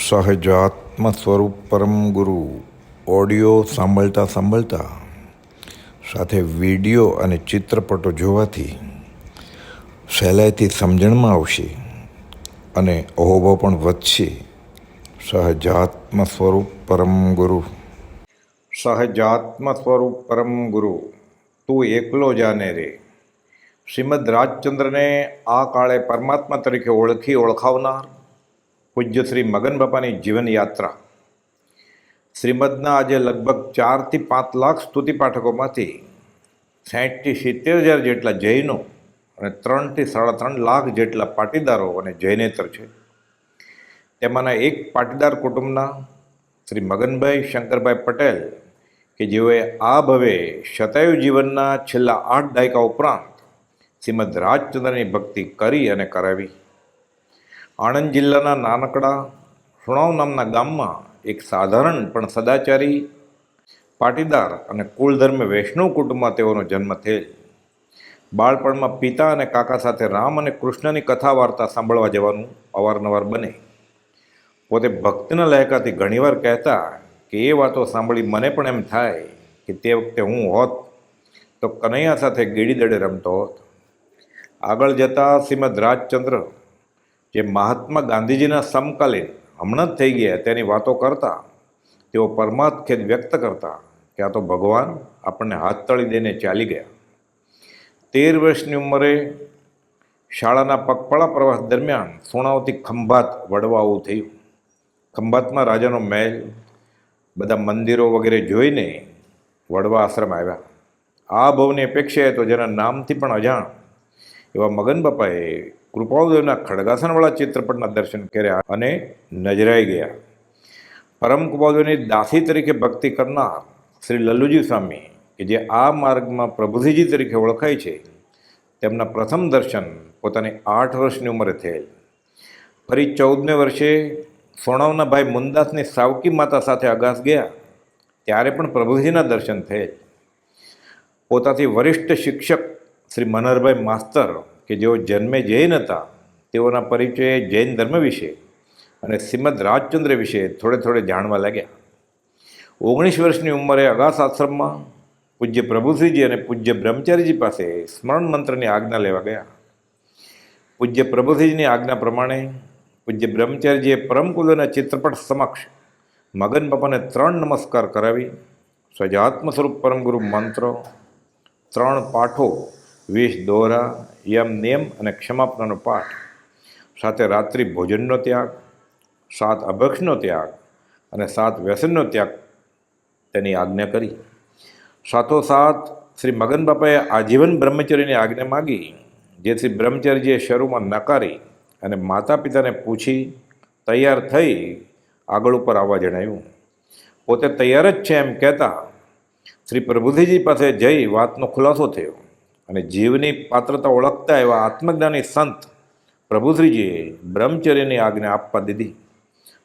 સહજાત્મ સ્વરૂપ પરમ ગુરુ ઓડિયો સાંભળતા સાંભળતા સાથે વિડીયો અને ચિત્રપટો જોવાથી સહેલાઈથી સમજણમાં આવશે અને અહોભાવ પણ વધશે. સહજાત્મ સ્વરૂપ પરમ ગુરુ. સહજાત્મ સ્વરૂપ પરમ ગુરુ તું એકલો જાને રે. શ્રીમદ રાજચંદ્રને આ કાળે પરમાત્મા તરીકે ઓળખાવનાર પૂજ્ય શ્રી મગન બાપાની જીવન યાત્રા. શ્રીમદના આજે લગભગ 4 થી 5 લાખ સ્તુતિ પાઠકોમાંથી 60 થી 70,000 જેટલા જૈનો અને 3 થી 3.5 લાખ જેટલા પાટીદારો અને જૈનેતર છે. તેમાંના એક પાટીદાર કુટુંબના શ્રી મગનભાઈ શંકરભાઈ પટેલ કે જેઓએ આ ભવે શતાયુ જીવનના છેલ્લા 8 દાયકા ઉપરાંત શ્રીમદ રાજચંદ્રની ભક્તિ કરી અને કરાવી. આણંદ જિલ્લાના નાનકડા સુણાવ નામના ગામમાં એક સાધારણ પણ સદાચારી પાટીદાર અને કુળધર્મ વૈષ્ણવ કુટુંબમાં તેઓનો જન્મ થયેલ. બાળપણમાં પિતા અને કાકા સાથે રામ અને કૃષ્ણની કથા વાર્તા સાંભળવા જવાનું અવારનવાર બને. પોતે ભક્તિના લહેકાથી ઘણીવાર કહેતા કે એ વાતો સાંભળી મને પણ એમ થાય કે તે વખતે હું હોત તો કનૈયા સાથે ગેડી દડે રમતો હોત. આગળ જતાં શ્રીમદ રાજચંદ્ર જે મહાત્મા ગાંધીજીના સમકાલીન હમણાં જ થઈ ગયા તેની વાતો કરતા તેઓ પરમાર્થ ખેદ વ્યક્ત કરતા કે આ તો ભગવાન આપણને હાથ તળી દઈને ચાલી ગયા. 13 વર્ષની ઉંમરે શાળાના પગપાળા પ્રવાસ દરમિયાન સુણાવથી ખંભાત વડવા આવવું થયું. ખંભાતમાં રાજાનો મહેલ, બધા મંદિરો વગેરે જોઈને વડવા આશ્રમ આવ્યા. આ ભવની અપેક્ષાએ તો જેના નામથી પણ અજાણ એવા મગન બાપાએ કૃપાળુદેવના ખડગાસનવાળા ચિત્રપટના દર્શન કર્યા અને નજરાઈ ગયા. પરમ કૃપાળુદેવની દાસી તરીકે ભક્તિ કરનાર શ્રી લલ્લુજી સ્વામી કે જે આ માર્ગમાં પ્રભુજીજી તરીકે ઓળખાય છે, તેમના પ્રથમ દર્શન પોતાની 8 વર્ષની ઉંમરે થયેલ. ફરી 14મે વર્ષે સોણાવના ભાઈ મુંદાસની સાવકી માતા સાથે અગાસ ગયા ત્યારે પણ પ્રભુજીના દર્શન થયેલ. પોતાથી વરિષ્ઠ શિક્ષક શ્રી મનહરભાઈ માસ્તર કે જેઓ જન્મે જૈન હતા તેઓના પરિચયે જૈન ધર્મ વિશે અને શ્રીમદ રાજચંદ્ર વિશે થોડે જાણવા લાગ્યા. 19 વર્ષની ઉંમરે અગાસ આશ્રમમાં પૂજ્ય પ્રભુશ્રીજી અને પૂજ્ય બ્રહ્મચારીજી પાસે સ્મરણ મંત્રની આજ્ઞા લેવા ગયા. પૂજ્ય પ્રભુશ્રીજીની આજ્ઞા પ્રમાણે પૂજ્ય બ્રહ્મચારીજીએ પરમકુલના ચિત્રપટ સમક્ષ મગન બાપાને 3 નમસ્કાર કરાવી સજાત્મ સ્વરૂપ પરમગુરુ મંત્ર, 3 પાઠો, 20 દોહરા, યમ નિયમ અને ક્ષમાપનાનો પાઠ સાથે રાત્રિ ભોજનનો ત્યાગ, 7 અભક્ષનો ત્યાગ અને 7 વ્યસનનો ત્યાગ તેની આજ્ઞા કરી. સાથોસાથ શ્રી મગન બાપાએ આજીવન બ્રહ્મચર્યની આજ્ઞા માગી, જેથી બ્રહ્મચર્યજીએ શરૂમાં નકારી અને માતા પિતાને પૂછી તૈયાર થઈ આગળ ઉપર આવવા જણાવ્યું. પોતે તૈયાર જ છે એમ કહેતા શ્રી પ્રભુજીજી પાસે જઈ વાતનો ખુલાસો થયો અને જીવની પાત્રતા ઓળખતા એવા આત્મજ્ઞાની સંત પ્રભુશ્રીજીએ બ્રહ્મચર્યની આજ્ઞા આપવા દીધી.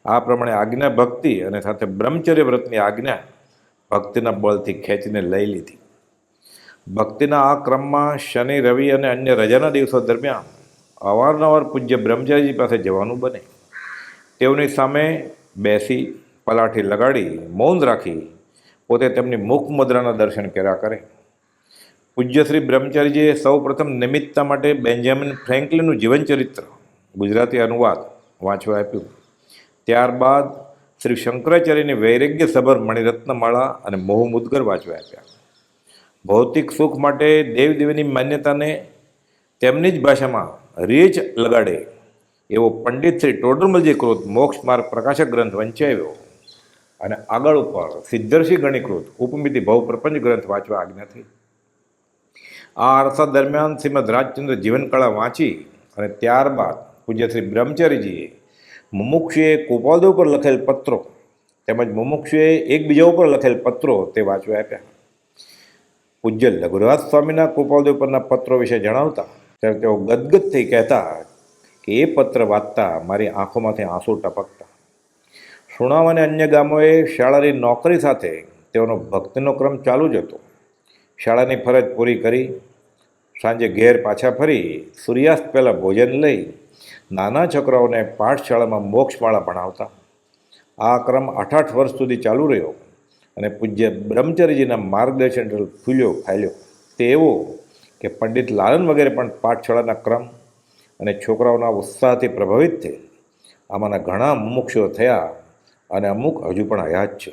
આ પ્રમાણે આજ્ઞા ભક્તિ અને સાથે બ્રહ્મચર્ય વ્રતની આજ્ઞા ભક્તિના બળથી ખેંચીને લઈ લીધી. ભક્તિના આ ક્રમમાં શનિ, રવિ અને અન્ય રજાના દિવસો દરમિયાન અવારનવાર પૂજ્ય બ્રહ્મચારીજી પાસે જવાનું બને. તેઓની સામે બેસી પલાઠી લગાડી મૌન રાખી પોતે તેમની મુખ મુદ્રાના દર્શન કર્યા કરે. પૂજ્ય શ્રી બ્રહ્મચારીજીએ સૌ પ્રથમ નિમિત્તા માટે બેન્જામિન ફ્રેન્કલિનનું જીવનચરિત્ર ગુજરાતી અનુવાદ વાંચવા આપ્યું. ત્યારબાદ શ્રી શંકરાચાર્યની વૈરાગ્યસભર મણિરત્નમાળા અને મોહ મુદ્ગર વાંચવા આપ્યા. ભૌતિક સુખ માટે દેવદેવીની માન્યતાને તેમની જ ભાષામાં રીચ લગાડે એવો પંડિત શ્રી ટોડરમલજી કૃત મોક્ષ માર્ગ પ્રકાશક ગ્રંથ વંચાવ્યો અને આગળ ઉપર સિદ્ધર્ષિ ગણીકૃત ઉપમિતિ ભવ પ્રપંચ ગ્રંથ વાંચવા આજ્ઞા થઈ. આ અરસા દરમિયાન શ્રીમદ રાજચંદ્ર જીવનકળા વાંચી અને ત્યારબાદ પૂજ્ય શ્રી બ્રહ્મચારીજીએ મુમુક્ષુએ કૃપાળુદેવ પર લખેલ પત્રો તેમજ મુમુક્ષુએ એકબીજા ઉપર લખેલ પત્રો તે વાંચવા આપ્યા. પૂજ્ય લઘુરાજ સ્વામીના કૃપાળુદેવ પરના પત્રો વિશે જણાવતા ત્યારે તેઓ ગદગદ થઈ કહેતા કે એ પત્ર વાંચતા મારી આંખોમાંથી આંસુ ટપકતા. સુણાવ અને અન્ય ગામોએ શાળાની નોકરી સાથે તેઓનો ભક્તિનો ક્રમ ચાલુ જ હતો. શાળાની ફરજ પૂરી કરી સાંજે ઘેર પાછા ફરી સૂર્યાસ્ત પહેલાં ભોજન લઈ નાના છોકરાઓને પાઠશાળામાં મોક્ષમાળા ભણાવતા. આ ક્રમ 8 વર્ષ સુધી ચાલુ રહ્યો અને પૂજ્ય બ્રહ્મચર્યજીના માર્ગદર્શન હેઠળ ફાલ્યો. તે એવો કે પંડિત લાલન વગેરે પણ પાઠશાળાના ક્રમ અને છોકરાઓના ઉત્સાહથી પ્રભાવિત થઈ આમાંના ઘણા મુમુક્ષુઓ થયા અને અમુક હજુ પણ હયાત છે.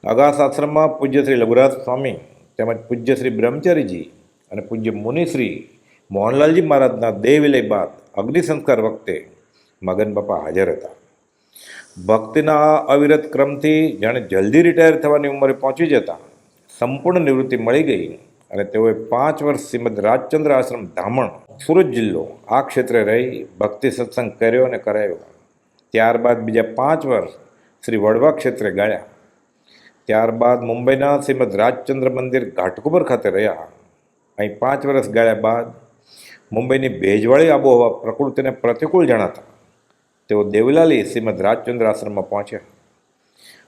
અગાસ આશ્રમમાં પૂજ્ય શ્રી લઘુરાજ સ્વામી તેમજ પૂજ્ય શ્રી બ્રહ્મચારીજી અને પૂજ્ય મુનિશ્રી મોહનલાલજી મહારાજના દેહ વિલય બાદ અગ્નિ સંસ્કાર વખતે મગન બાપા હાજર હતા. ભક્તિના આ અવિરત ક્રમથી જાણે જલ્દી રિટાયર થવાની ઉંમરે પહોંચી જતા સંપૂર્ણ નિવૃત્તિ મળી ગઈ અને તેઓએ 5 વર્ષ શ્રીમદ રાજચંદ્ર આશ્રમ ધામણ, સુરત જિલ્લો આ ક્ષેત્રે રહી ભક્તિ સત્સંગ કર્યો અને કરાયો. ત્યારબાદ બીજા 5 વર્ષ શ્રી વડવા ક્ષેત્રે ગાળ્યા. ત્યારબાદ મુંબઈના શ્રીમદ રાજચંદ્ર મંદિર ઘાટકોપર ખાતે રહ્યા. અહીં 5 વર્ષ ગાળ્યા બાદ મુંબઈની ભેજવાળી આબોહવા પ્રકૃતિને પ્રતિકૂળ જણાતા તેઓ દેવલાલી શ્રીમદ રાજચંદ્ર આશ્રમમાં પહોંચ્યા.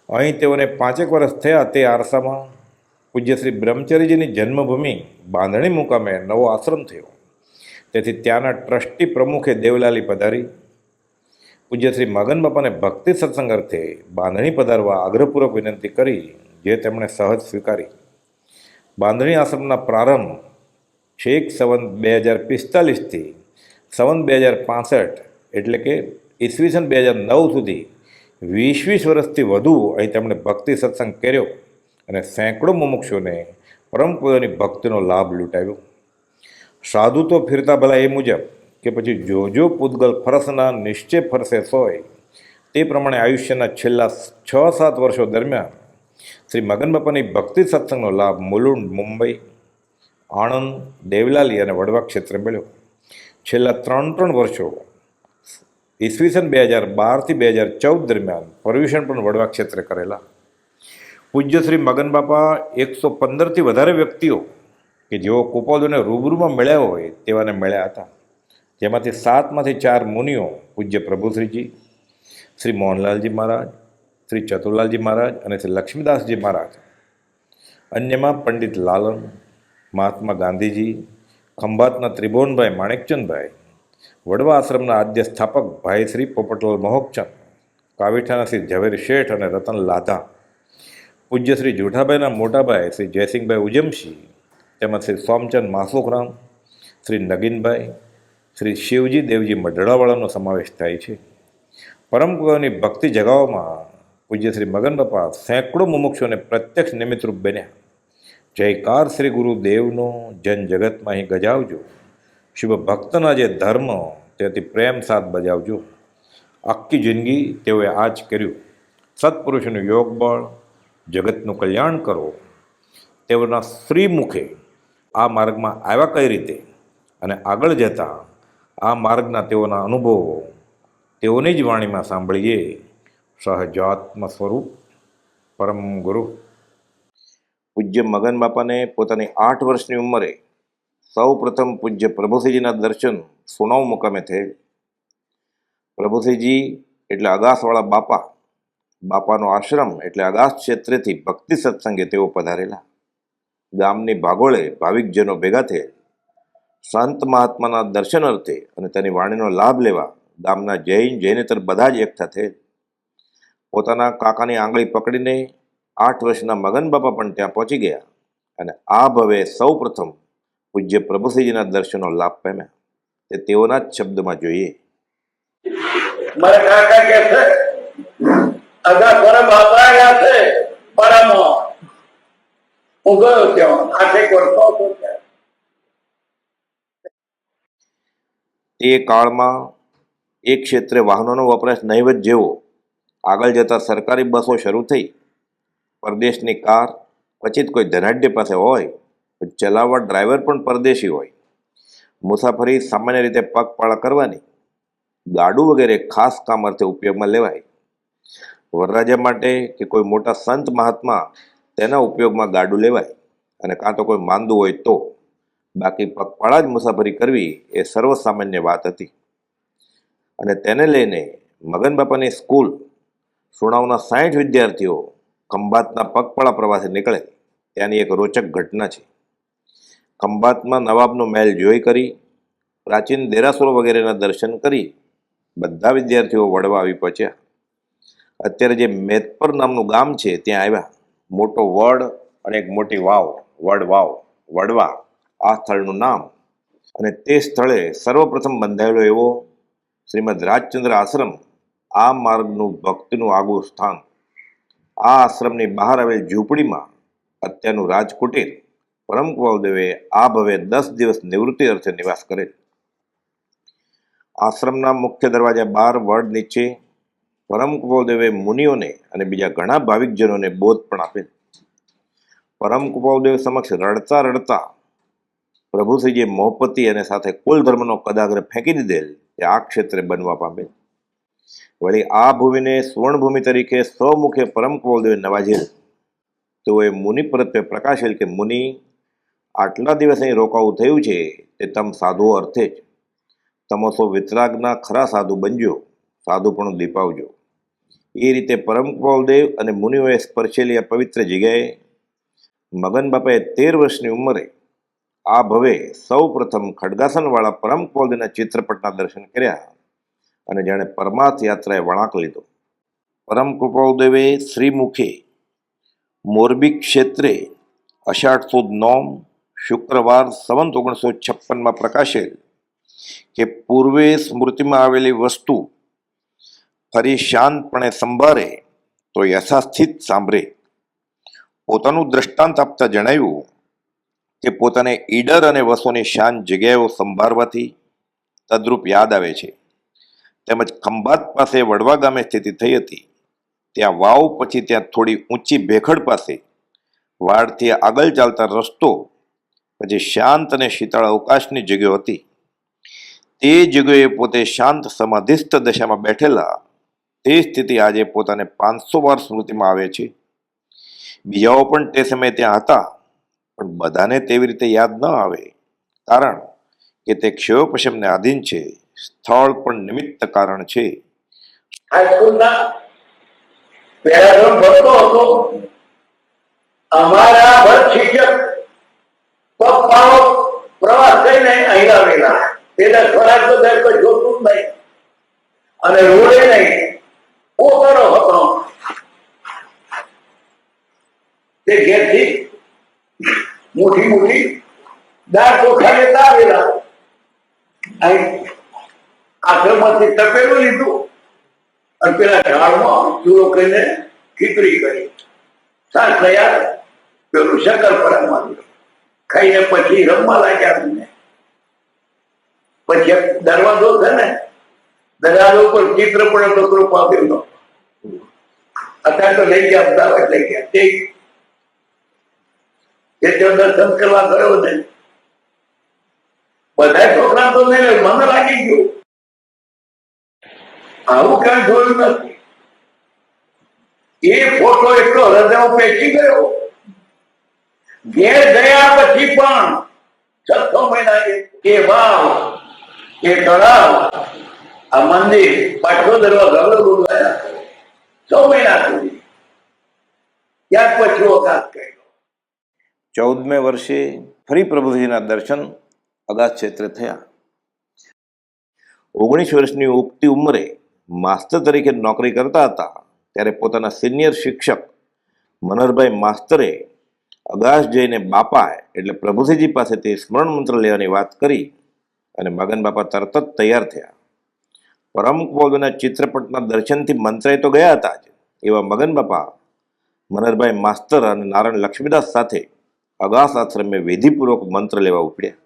અહીં તેઓને 5 વર્ષ થયા. તે આરસામાં પૂજ્ય શ્રી બ્રહ્મચર્યજીની જન્મભૂમિ બાંધણી મુકામે નવો આશ્રમ થયો. તેથી ત્યાંના ટ્રસ્ટી પ્રમુખે દેવલાલી પધારી પૂજ્ય શ્રી મગન બાપાને ભક્તિ સત્સંગ અર્થે બાંધણી પધારવા આગ્રહપૂર્વક વિનંતી કરી, જે તેમણે સહજ સ્વીકારી. બાંધણી આશ્રમના પ્રારંભ છેક સંવત 2045થી સંવત 2065 એટલે કે ઈસવીસન 2009 સુધી 20 વર્ષથી વધુ અહીં તેમણે ભક્તિ સત્સંગ કર્યો અને સેંકડો મુમુક્ષુઓને પરમ પૂજ્યની ભક્તિનો લાભ લૂંટાવ્યો. સાધુ તો ફિરતા ભલા એ મુજબ કે પછી જો પૂતગલ ફરસના નિશ્ચય ફરસે સોય, તે પ્રમાણે આયુષ્યના છેલ્લા 6-7 વર્ષો દરમિયાન શ્રી મગન બાપાની ભક્તિ સત્સંગનો લાભ મુલુંડ, મુંબઈ, આણંદ, દેવલાલી અને વડવા ક્ષેત્રે મળ્યો. છેલ્લા 3 વર્ષો ઈસવીસન 2012થી 2014 દરમિયાન પર્યુષણ પણ વડવા ક્ષેત્રે કરેલા. પૂજ્ય શ્રી મગન બાપા 115થી વધારે વ્યક્તિઓ કે જેઓ કુપોદોને રૂબરૂમાં મળ્યા હોય તેવાને મળ્યા હતા. જેમાંથી 7માંથી 4 મુનિઓ પૂજ્ય પ્રભુશ્રીજી, શ્રી મોહનલાલજી મહારાજ, શ્રી ચતુરલાલજી મહારાજ અને શ્રી લક્ષ્મીદાસજી મહારાજ. અન્યમાં પંડિત લાલન, મહાત્મા ગાંધીજી, ખંભાતના ત્રિભુવનભાઈ માણેકચંદભાઈ, વડવા આશ્રમના આદ્ય સ્થાપક ભાઈ શ્રી પોપટલાલ મહોકચંદ, કાવીઠાના શ્રી ઝવેરી શેઠ અને રતન લાધા, પૂજ્ય શ્રી જુઠાભાઈના મોટાભાઈ શ્રી જયસિંહભાઈ ઉજમશી, તેમજ શ્રી સોમચંદ માસુખરામ, શ્રી નગીનભાઈ, શ્રી શિવજી દેવજી મઢડાવાળાનો સમાવેશ થાય છે. પરમ પૂજ્યની ભક્તિ જગાવવામાં પૂજ્ય શ્રી મગન બાપા સેંકડો મુમુક્ષોને પ્રત્યક્ષ નિમિત્તરૂપ બન્યા. જયકાર શ્રી ગુરુદેવનો જન જગતમાં અહીં ગજાવજો, શુભ ભક્તના જે ધર્મ તે અતિ પ્રેમ સાથ બજાવજો. આખી જિંદગી તેઓએ આ જ કર્યું. સત્પુરુષોનું યોગ બળ, જગતનું કલ્યાણ કરો. તેઓના શ્રી મુખે આ માર્ગમાં આવ્યા કઈ રીતે અને આગળ જતા આ માર્ગના તેઓના અનુભવો તેઓની જ વાણીમાં સાંભળીએ. સહજાત્મ સ્વરૂપ પરમ ગુરુ પૂજ્ય મગન બાપાને પોતાની 8 વર્ષની ઉંમરે સૌ પ્રથમ પૂજ્ય પ્રભુશ્રીજીના દર્શન સુણાવ મુકામે થયેલ. પ્રભુશ્રીજી એટલે અગાસવાળા બાપા. બાપાનો આશ્રમ એટલે અગાસ ક્ષેત્રેથી ભક્તિ સત્સંગે તેઓ પધારેલા. ગામની ભાગોળે ભાવિકજનો ભેગા થયેલ. સંત મહાત્માના દર્શન અર્થે અને તેની વાણીનો લાભ લેવા ગામના જૈનેતર બધા જ એકઠા થયેલ. પોતાના કાકાની આંગળી પકડીને 8 વર્ષના મગન બાપા પણ ત્યાં પહોંચી ગયા અને આ ભવે સૌ પ્રથમ પૂજ્ય પ્રભુશ્રીજીના દર્શનનો લાભ પામ્યા. તે તેઓના જ શબ્દમાં જોઈએ. મારા કાકા કે છે અગા પરમ બાપા ગયા છે પરમ હું ગયો ત્યાં 8 વર્ષ. તે કાળમાં એક ક્ષેત્રે વાહનોનો વપરાશ નહીવત જેવો. આગળ જતા સરકારી બસો શરૂ થઈ. પરદેશની કાર ક્વચિત કોઈ ધનાઢ્ય પાસે હોય, પણ ચલાવવા ડ્રાઈવર પણ પરદેશી હોય. મુસાફરી સામાન્ય રીતે પગપાળા કરવાની. ગાડું વગેરે ખાસ કામ અર્થે ઉપયોગમાં લેવાય. વરરાજા માટે કે કોઈ મોટા સંત મહાત્મા તેના ઉપયોગમાં ગાડું લેવાય અને કાં તો કોઈ માંદું હોય તો. બાકી પગપાળા જ મુસાફરી કરવી એ સર્વસામાન્ય વાત હતી. અને તેને લઈને મગન બાપાની સ્કૂલ સુણાવના 60 વિદ્યાર્થીઓ ખંભાતના પગપાળા પ્રવાસે નીકળે. ત્યાંની એક રોચક ઘટના છે. ખંભાતમાં નવાબનો મહેલ જોઈ કરી, પ્રાચીન દેરાસરો વગેરેના દર્શન કરી બધા વિદ્યાર્થીઓ વડવા આવી પહોંચ્યા અત્યારે જે મેદપર નામનું ગામ છે ત્યાં આવ્યા. મોટો વડ અને એક મોટી વાવ, વડવા આ સ્થળનું નામ. અને તે સ્થળે સર્વપ્રથમ બંધાયેલો એવો શ્રીમદ રાજચંદ્ર આશ્રમ, આ માર્ગનું ભક્તિનું આગવું સ્થાન. આ આશ્રમની બહાર આવેલ ઝૂંપડીમાં અત્યારનું રાજકુટીર પરમ કુંવરદેવે આ ભવે 10 દિવસ નિવૃત્તિ અર્થે નિવાસ કરેલ. આશ્રમના મુખ્ય દરવાજા બહાર વડ નીચે પરમ કુંવરદેવે મુનિઓને અને બીજા ઘણા ભાવિકજનોને બોધ પણ આપેલ. પરમ કુંવરદેવ સમક્ષ રડતા રડતા પ્રભુશ્રીજીએ મોહપતિ અને સાથે કુલ ધર્મનો કદાગ્ર ફેંકી દીધેલ તે આ ક્ષેત્રે બનવા પામેલ. વળી આ ભૂમિને સુવર્ણભૂમિ તરીકે સ્વમુખે પરમ કુંવરદેવે નવાજેલ. તેઓએ મુનિ પરત્વે પ્રકાશેલ કે મુનિ, આટલા દિવસ અહીં રોકાવું થયું છે તે તમ સાધુઓ અર્થે જ. તમસો વિતરાગના ખરા સાધુ બનજો, સાધુપણું દીપાવજો. એ રીતે પરમ કુંવરદેવ અને મુનિઓએ સ્પર્શેલી આ પવિત્ર જગ્યાએ મગન બાપાએ 13 વર્ષની ઉંમરે આ ભવે સૌ પ્રથમ ખડગાસનવાળા પરમ કુંવરદેવના ચિત્રપટના દર્શન કર્યા અને જાણે પરમાર્થ યાત્રાએ વળાંક લીધો. પરમ કુંવરદેવે શ્રીમુખે મોરબી ક્ષેત્રે અષાઢ સુદ 9 શુક્રવાર સંવંત 1956 પ્રકાશેલ કે પૂર્વે સ્મૃતિમાં આવેલી વસ્તુ ફરી શાંતપણે સંભાળે તો યથાસ્થિત સાંભળે. પોતાનું દ્રષ્ટાંત આપતા જણાવ્યું કે પોતાને ઈડર અને વસોની શાંત જગ્યાઓ સંભાળવાથી તદ્રુપ યાદ આવે છે. તેમજ ખંભાત પાસે વડવા ગામે સ્થિતિ થઈ હતી. ત્યાં વાવ પછી ત્યાં થોડી ઊંચી ભેખડ પાસે વાડથી આગળ ચાલતા રસ્તો, પછી શાંત અને શીતળ અવકાશની જગ્યાઓ હતી. તે જગ્યાએ પોતે શાંત સમાધિસ્થ દશામાં બેઠેલા તે સ્થિતિ આજે પોતાને 500 વાર સ્મૃતિમાં આવે છે. બીજાઓ પણ તે સમયે ત્યાં હતા, પણ બધાને તેવી રીતે યાદ ન આવે, કારણ કે તે ક્ષયોપશમને આધીન છે. સ્થળ પણ નિમિત્ત કારણ છે. હાઈસ્કૂલના પહેલા ધોરણ ભણતો હતો. અમારા ભટ્ટ શિક્ષક પપ્પાઓ પ્રવાસ થઈને અહીં આવેલા. પેલા ખોરાક તો સાહેબ કોઈ જોતું જ નહીં અને રોડે નહીં, પોતાનો હતો. તે ઘેરથી મોટી દાળ ચોખા લેતા આવેલા. અહીં આશ્રમમાંથી તપેલું લીધું અને પેલા ઝાડમાં ચૂરો કરીને ખીચડી કરી, શાક તૈયાર, પેલું શક્કરપારામાં ખાઈને પછી રમવા લાગ્યા. પછી દરવાજો છે ને, દરવાજો ઉપર ચિત્ર પણ તો કૃપા દેવનો. અત્યારે તો લઈ ગયા, અમદાવાદ લઈ ગયા. તે દર્શન કરવા ગયો ને, બધા છોકરા તો નહીં, મને લાગી ગયું આવું ક્યાં જોયું નથી. એ ફોટો એટલો હૃદયમાં પેચી ગયો. ઘેર ગયા પછી પણ 6 મહિના એ વાવ, એ તળાવ, આ મંદિર, પાછો દરવાજો બોલવાયા 6 મહિના સુધી. ત્યાર પછી અગાધ કર્યો. 14મે વર્ષે ફરી પ્રભુજીના દર્શન અગાધ ક્ષેત્રે થયા. 19 વર્ષની ઉગતી ઉંમરે માસ્તર તરીકે નોકરી કરતા હતા ત્યારે પોતાના સિનિયર શિક્ષક મનહરભાઈ માસ્તરે અગાશ જઈને બાપા એટલે પ્રભુજીજી પાસેથી સ્મરણ મંત્ર લેવાની વાત કરી અને મગન બાપા તરત જ તૈયાર થયા. પરમ કુંવરદેવના ચિત્રપટના દર્શનથી મંત્રાય તો ગયા હતા જ, એવા મગન બાપા મનહરભાઈ માસ્તર અને નારાયણ લક્ષ્મીદાસ સાથે અગાસ આશ્રમે વિધિપૂર્વક મંત્ર લેવા ઉપડ્યા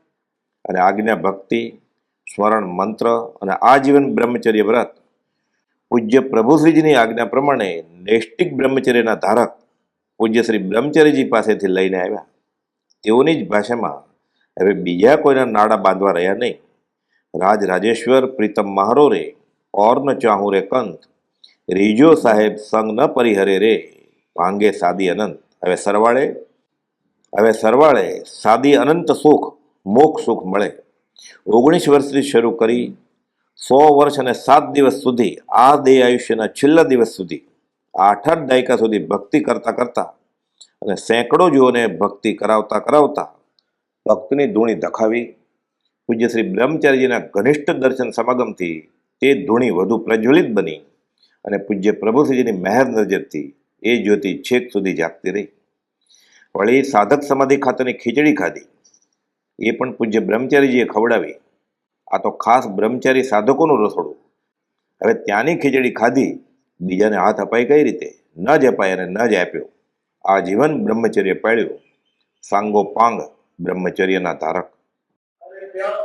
અને આજ્ઞા ભક્તિ, સ્મરણ મંત્ર અને આજીવન બ્રહ્મચર્ય વ્રત પૂજ્ય પ્રભુશ્રીજીની આજ્ઞા પ્રમાણે નૈષ્ટિક બ્રહ્મચર્યના ધારક પૂજ્ય શ્રી બ્રહ્મચર્યજી પાસેથી લઈને આવ્યા. તેઓની જ ભાષામાં હવે બીજા કોઈના નાડા બાંધવા રહ્યા નહીં. રાજ રાજેશ્વર પ્રીતમ મહારો રે ઓર ન ચાહું રે કંત, રીજો સાહેબ સંગ ન પરિહરે રે, ભાંગે સાદી અનંત. હવે સરવાળે સાદી અનંત સુખ, મોક્ષ સુખ મળે. 19 વર્ષથી શરૂ કરી 100 વર્ષ અને 7 દિવસ સુધી, આ દેહ આયુષ્યના છેલ્લા દિવસ સુધી 8 દાયકા સુધી ભક્તિ કરતા અને સેંકડો જીવોને ભક્તિ કરાવતા ભક્તની ધૂણી દખાવી. પૂજ્ય શ્રી બ્રહ્મચારીજીના ઘનિષ્ઠ દર્શન સમાગમથી તે ધૂણી વધુ પ્રજ્વલિત બની અને પૂજ્ય પ્રભુશ્રીજીની મહેર નજરથી એ જ્યોતિ છેક સુધી જાગતી રહી. વળી સાધક સમાધિ ખાતરની ખીચડી ખાધી, એ પણ પૂજ્ય બ્રહ્મચારીજીએ ખવડાવી. આ તો ખાસ બ્રહ્મચારી સાધકોનું રસોડું. હવે ત્યાંની ખીચડી ખાધી, બીજાને હાથ અપાય કઈ રીતે? ન જ અપાય અને ન જ આપ્યો. આ જીવન બ્રહ્મચર્ય પાળ્યું, સાંગો પાંગ બ્રહ્મચર્યના ધારક. અને ત્યાં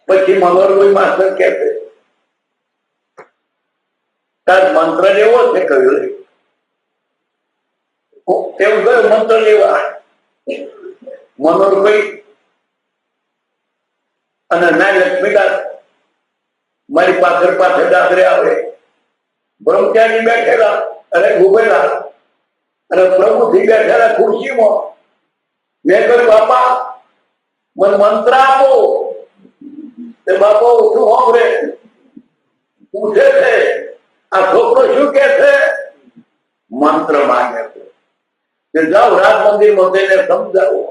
પછી મગરભાઈ માસ્ટર કહે છે, તાર મંત્ર લેવો છે? કહ્યું તેવું કયું મંત્ર લેવા? મનોહરભાઈ અને ના લક્ષ્મીદાસ મારી પાછળ દાદરે આવે. બ્રહ્મચારી બેઠેલા અને ઉભેલા અને પ્રભુથી બેઠેલા ખુરશીમાં. મેં કહ્યું, બાપા મને મંત્ર આપો. તે બાપા શું સાંભળે પૂછે છે, આ છોકરો શું કે છે? મંત્ર માંગે છે. તે જાઓ રાજ મંદિરમાં જઈને સમજાવો.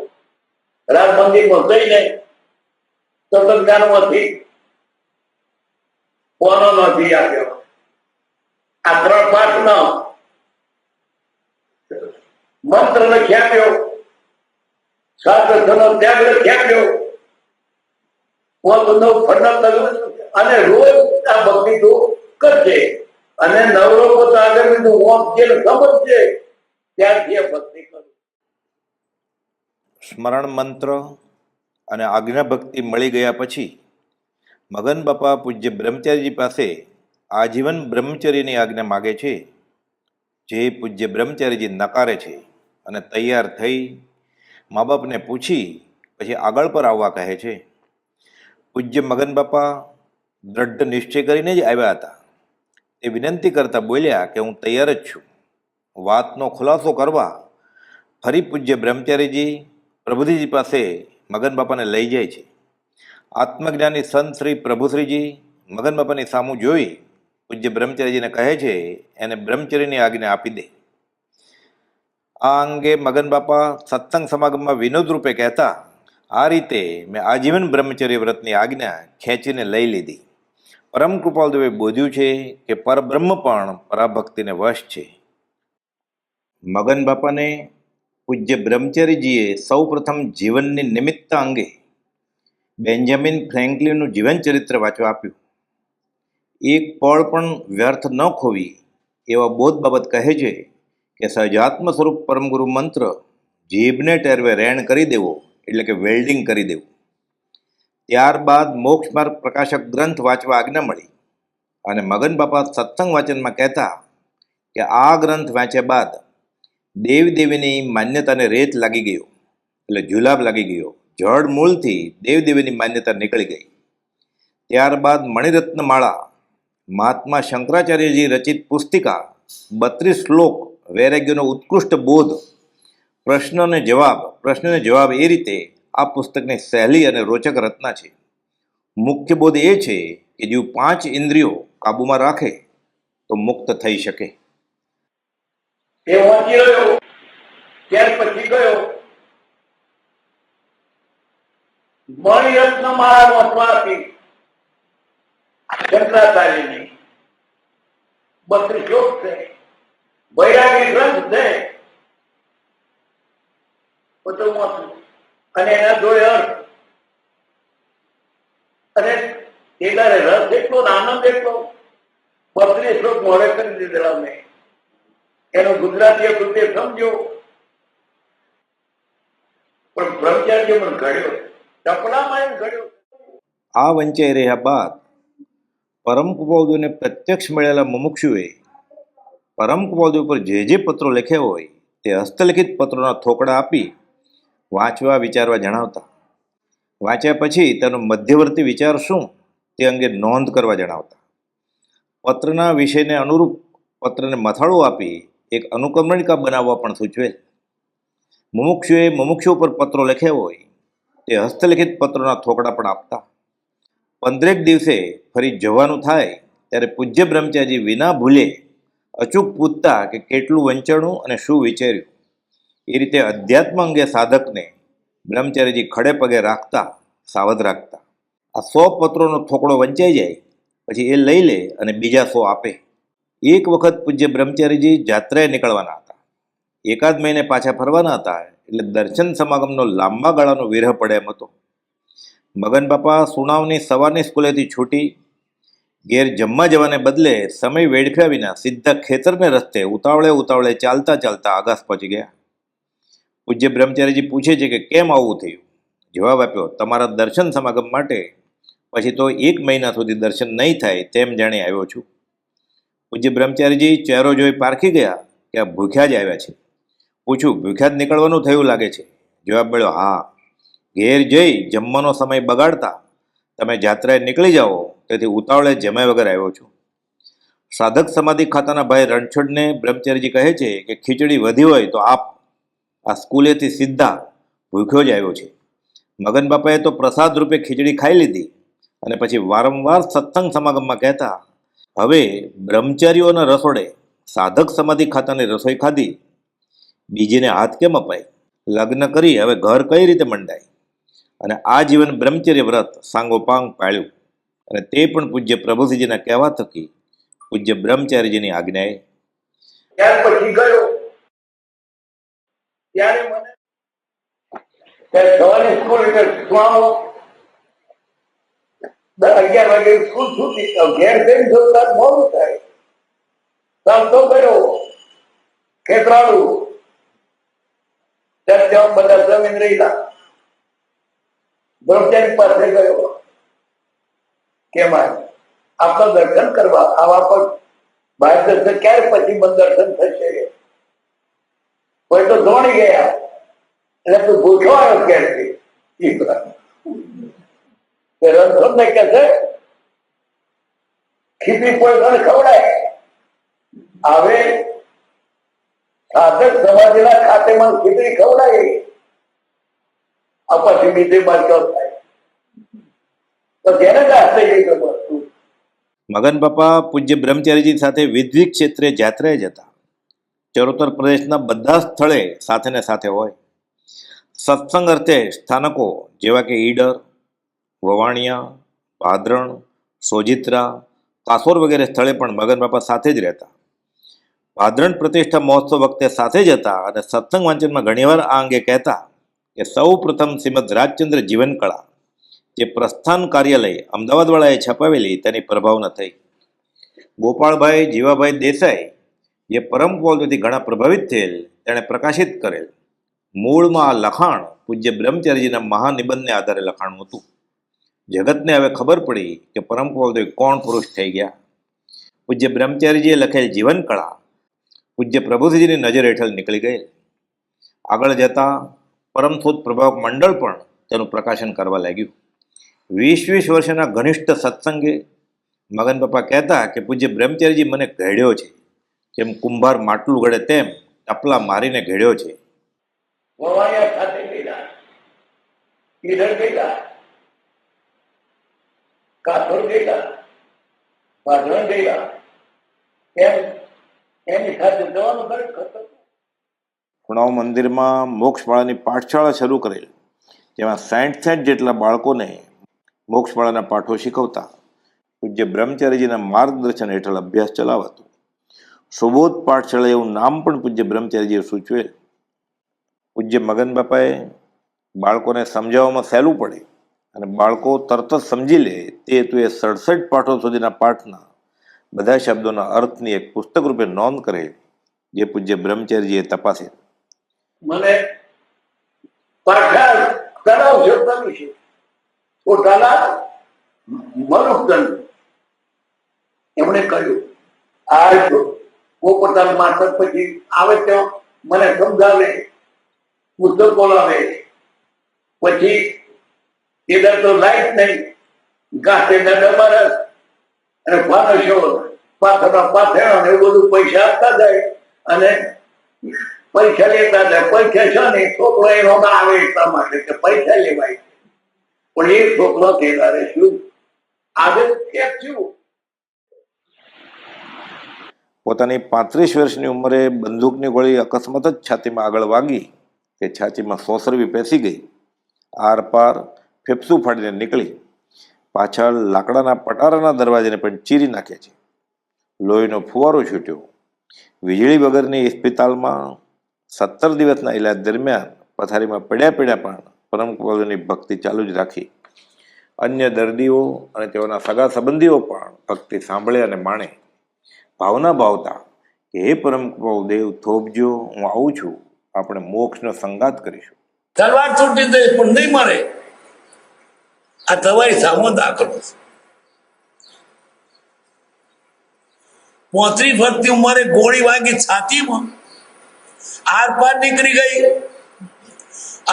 રાજ મંદિરમાં જઈને સતજ્ઞાનમાંથી કોનો નથી આવ્યો. આ 3 પાઠનો મંત્ર લખી આપ્યો, શાસ્ત્રનો ત્યાગ લખી આપ્યો, અને રોજ આ ભક્તિ તો કરજે અને નવરો પોતા આગળ સમજશે ત્યારથી આ ભક્તિ કરું. સ્મરણ મંત્ર અને આજ્ઞા ભક્તિ મળી ગયા પછી મગન બાપા પૂજ્ય બ્રહ્મચારીજી પાસે આજીવન બ્રહ્મચર્યની આજ્ઞા માગે છે, જે પૂજ્ય બ્રહ્મચારીજી નકારે છે અને તૈયાર થઈ મા બાપને પૂછી પછી આગળ પર આવવા કહે છે. પૂજ્ય મગન બાપા દ્રઢ નિશ્ચય કરીને જ આવ્યા હતા. તે વિનંતી કરતા બોલ્યા કે હું તૈયાર જ છું. વાતનો ખુલાસો કરવા ફરી પૂજ્ય બ્રહ્મચારીજી પ્રભુજીજી પાસે મગન બાપાને લઈ જાય છે. આત્મજ્ઞાની સંત શ્રી પ્રભુશ્રીજી મગન બાપાની સામું જોઈ પૂજ્ય બ્રહ્મચારીજીને કહે છે, એને બ્રહ્મચર્યની આજ્ઞા આપી દે. આ અંગે મગન બાપા સત્સંગ સમાગમમાં વિનોદ રૂપે કહેતા, આ રીતે મેં આજીવન બ્રહ્મચર્ય વ્રતની આજ્ઞા ખેંચીને લઈ લીધી. પરમ કૃપાળદેવે બોધ્યું છે કે પરબ્રહ્મ પણ પરાભક્તિને વશ છે. મગન બાપાને પૂજ્ય બ્રહ્મચારીજીએ સૌ પ્રથમ જીવનની નિમિત્ત અંગે બેન્જામિન ફ્રેન્કલિનનું જીવન ચરિત્ર વાંચવા આપ્યું. એક પળ પણ વ્યર્થ ન ખોવી એવા બોધ બાબત કહે છે કે સહજાત્મ સ્વરૂપ પરમગુરુ મંત્ર જીભને ટેરવે રેણ કરી દેવો, એટલે કે વેલ્ડિંગ કરી દેવું. ત્યારબાદ મોક્ષ માર્ગ પ્રકાશક ગ્રંથ વાંચવા આજ્ઞા મળી અને મગન બાપા સત્સંગ વાચનમાં કહેતા કે આ ગ્રંથ વાંચ્યા બાદ દેવદેવીની માન્યતાને રેત લાગી ગયો, એટલે જુલાબ લાગી ગયો. જળ મૂળથી દેવદેવીની માન્યતા નીકળી ગઈ. ત્યારબાદ મણિરત્ન માળા, મહાત્મા શંકરાચાર્યજી રચિત પુસ્તિકા, 32 શ્લોક, વૈરાગ્યનો ઉત્કૃષ્ટ બોધ, પ્રશ્નને જવાબ એ રીતે આ પુસ્તકની સહેલી અને રોચક રચના છે. મુખ્ય બોધ એ છે કે જો 5 ઇન્દ્રિયો કાબૂમાં રાખે તો મુક્ત થઈ શકે. એ વાંચી રહ્યો, ત્યાર પછી ગયો મણિરત્ન માળા વાંચવાથી શંકરાચાર્યની 32 શ્લોક છે, વૈરાગી ગ્રંથ છે, બધું વાંચું અને એના જોડે અર્થ અને એનારે રસ એટલો આનંદ એટલો 32 શ્લોક મોડે કરી દીધેલા મેં. એનો ગુજરાતી કૃત્ય સમજો પણ બ્રહ્મચાર્ય પણ ઘડ્યો, ટપલામાં એમ ઘડ્યો. આ વંચાઈ રહ્યા બાદ પરમ કૃપાળુને પ્રત્યક્ષ મળેલા મુમુક્ષુએ પરમ કૃપાળુ પર જે પત્રો લખ્યા હોય તે હસ્તલિખિત પત્રોના થોકડા આપી વાંચવા વિચારવા જણાવતા. વાંચ્યા પછી તેનો મધ્યવર્તી વિચાર શું તે અંગે નોંધ કરવા જણાવતા. પત્રના વિષયને અનુરૂપ પત્રને મથાળું આપી એક અનુક્રમણિકા બનાવવા પણ સૂચવેલ. મુમુક્ષુઓ પર પત્રો લખ્યા હોય તે હસ્તલિખિત પત્રોના થોકડા પણ આપતા. 15 દિવસે ફરી જવાનું થાય ત્યારે પૂજ્ય બ્રહ્મચારીજી વિના ભૂલે અચૂક પૂછતા કે કેટલું વંચાણું અને શું વિચાર્યું. એ રીતે અધ્યાત્મ અંગે સાધકને બ્રહ્મચારીજી ખડે પગે રાખતા, સાવધ રાખતા. આ 100 પત્રોનો થોકડો વંચાઈ જાય પછી એ લઈ લે અને બીજા 100 આપે. એક વખત પૂજ્ય બ્રહ્મચારીજી જાત્રાએ નીકળવાના હતા. એકાદ મહિને પાછા ફરવાના હતા, એટલે દર્શન સમાગમનો લાંબા ગાળાનો વિરહ પડે એમ હતો. મગન બાપા સુણાવની સવારની સ્કૂલેથી છૂટી ઘેર જમવા જવાને બદલે સમય વેડફ્યા વિના સીધા ખેતરને રસ્તે ઉતાવળે ચાલતા ચાલતા આગાસ પહોંચી ગયા. પૂજ્ય બ્રહ્મચારીજી પૂછે છે કે કેમ આવું થયું? જવાબ આપ્યો, તમારા દર્શન સમાગમ માટે પછી તો 1 મહિના સુધી દર્શન નહીં થાય તેમ જાણી આવ્યો છું. પૂજ્ય બ્રહ્મચારીજી ચહેરો જોઈ પારખી ગયા કે આ ભૂખ્યા જ આવ્યા છે. પૂછ્યું, ભૂખ્યા જ નીકળવાનું થયું લાગે છે? જવાબ મળ્યો, હા, ઘેર જઈ જમવાનો સમય બગાડતા તમે જાત્રાએ નીકળી જાઓ તેથી ઉતાવળે જમ્યા વગર આવ્યો છું. સાધક સમાધિ ખાતાના ભાઈ રણછોડને બ્રહ્મચારીજી કહે છે કે ખીચડી વધી હોય તો આપ, આ સ્કૂલેથી સીધા ભૂખ્યો જ આવ્યો છે. મગન બાપાએ તો પ્રસાદ રૂપે ખીચડી ખાઈ લીધી અને પછી વારંવાર સત્સંગ સમાગમમાં કહેતા, હવે બ્રહ્મચારીઓના રસોડે સાધક સમાધિ ખાતાની રસોઈ ખાધી, બીજીને હાથ કેમ અપાય? લગ્ન કરી હવે ઘર કઈ રીતે મંડાય? અને આ જીવન બ્રહ્મચર્ય વ્રત સાંગોપાંગ પાળ્યું, અને તે પણ પૂજ્ય પ્રભુજીના કહેવા થકી પૂજ્ય બ્રહ્મચારીજીની આજ્ઞાએ. ત્યાર પછી ગયો ત્યારે મને સવારે સ્કૂલ એટલે સુવાણો 11 વાગે સ્કૂલ છૂટી, ઘેર જઈને જોતા મોડું થાય. ચાલતો ગયો ખેતરાળું, ત્યાં બધા જમીન રહેલા. બ્રહ્મચારી પાસે ગયો કે આપણા દર્શન કરવા આવા પણ બહાર દર્શન ક્યારે પછી બંધ દર્શન થશે? કોઈ તો દોડી ગયા એટલે તું ભૂખ્યો આવ્યો ક્યારથી? રણછોડ ને કે છે ખીચડી કોઈ ઘર ખવડાય. હવે સાધક સમાધિના ખાતેમાં ખીચડી ખવડાય, આ પછી બીજે બાજુ થાય તો જેને જ હાથે જઈ વસ્તુ. મગન બાપા પૂજ્ય બ્રહ્મચારીજી સાથે વિવિધ ક્ષેત્રે જાત્રાએ જતા. ચરોતર પ્રદેશના બધા સ્થળે સાથે ને સાથે હોય. સત્સંગ અર્થે સ્થાનકો જેવા કે ઈડર, વવાણિયા, ભાદરણ, સોજિત્રા, કાસોર વગેરે સ્થળે પણ મગન બાપા સાથે જ રહેતા. ભાદરણ પ્રતિષ્ઠા મહોત્સવ વખતે સાથે જ હતા અને સત્સંગ વાંચનમાં ઘણીવાર આ અંગે કહેતા કે સૌ પ્રથમ શ્રીમદ રાજચંદ્ર જીવન કળા જે પ્રસ્થાન કાર્યાલય અમદાવાદવાળાએ છપાવેલી તેની પ્રભાવના થઈ. ગોપાળભાઈ જીવાભાઈ દેસાઈ જે પરમ પૌલથી ઘણા પ્રભાવિત થયેલ તેણે પ્રકાશિત કરેલ. મૂળમાં આ લખાણ પૂજ્ય બ્રહ્મચારીજીના મહાનિબંધને આધારે લખાણું હતું. જગતને હવે ખબર પડી કે પરમ પૌલથી કોણ પુરુષ થઈ ગયા. પૂજ્ય બ્રહ્મચારીજીએ લખેલ જીવન કળા પૂજ્ય પ્રભુજીની નજર હેઠળ નીકળી ગયેલ. આગળ જતા પરમસૂત પ્રભાવક મંડળ પણ તેનું પ્રકાશન કરવા લાગ્યું. 20 વર્ષના ઘનિષ્ઠ સત્સંગે મગન બાપા કહેતા કે પૂજ્ય બ્રહ્મચારીજી મને ઘડ્યો છે, જેમ કુંભાર માટલું ઘડે તેમ ટપલા મારીને ઘડ્યો છે. વવાણિયા ખાતે ગયેલા, ઈડર ગયેલા, કાસોર ગયેલા, ભાદરણ ગયેલા, એની સાથે જવાનું દરેક હતું. ખૂણાવ મંદિરમાં મોક્ષમાળાની પાઠશાળા શરૂ કરેલ, જેમાં 60 જેટલા બાળકોને મોક્ષમાળાના પાઠો શીખવતા. પૂજ્ય બ્રહ્મચારીજીના માર્ગદર્શન હેઠળ અભ્યાસ ચલાવાતો. સુબોધ પાઠશાળા એવું નામ પણ પૂજ્ય બ્રહ્મચારીજીએ સૂચવેલ. પૂજ્ય મગન બાપાએ બાળકોને સમજાવવામાં સહેલું પડે અને બાળકો તરત જ સમજી લે તે હેતુએ 67 પાઠો સુધીના પાઠના બધા શબ્દોના અર્થની એક પુસ્તક રૂપે નોંધ કરે, જે પૂજ્ય બ્રહ્મચારીજીએ તપાસે. મને પાછા તળાવ જોતાનું છે, પોતાના મનુષ્યન એમણે કહ્યું આ જો હું પોતાના માથા પછી આવે ત્યાં મને સમજાવે, પુસ્તક બોલાવે, પછી એના તો લાઈટ નહીં, ગાંઠે ડબરસ અને ફાનસો પાથરા પાથરા એવું બધું પૈસા આપતા જાય અને પૈસા લેતા જાય. પૈસા છે ને છોકરો એનો આવે એટલા માટે કે પૈસા લેવાય, પણ એ છોકરો કહેવાય શું આગળ ક્યાંક થયું. પોતાની 35 વર્ષની ઉંમરે બંદૂકની ગોળી અકસ્માત જ છાતીમાં આગળ વાગી તે છાતીમાં સોસરવી પેસી ગઈ. આર પાર ફેફસું ફાડીને નીકળી. પાછળ લાકડાના પટારાના દરવાજાને પણ ચીરી નાખે છે. લોહીનો ફુવારો છૂટ્યો. વીજળી વગરની ઇસ્પિતાલમાં 17 દિવસના ઇલાજ દરમિયાન પથારીમાં પડ્યા પણ પરમ કૃપાળુની ભક્તિ ચાલુ જ રાખી. અન્ય દર્દીઓ અને તેઓના સગા સંબંધીઓ પણ ભક્તિ સાંભળે અને માણે. ભાવના ભાવતા કે હે પરમ કૃપાળુ દેવ, થોભજો, હું આવું છું, આપણે મોક્ષનો સંગાત કરીશું. તલવાર તૂટી જાય પણ નહીં મરે. આ તમારી સામો દાખલો છે. 35 વર્ષની ઉંમરે ગોળી વાગી છાતીમાં, આર પાર નીકળી ગઈ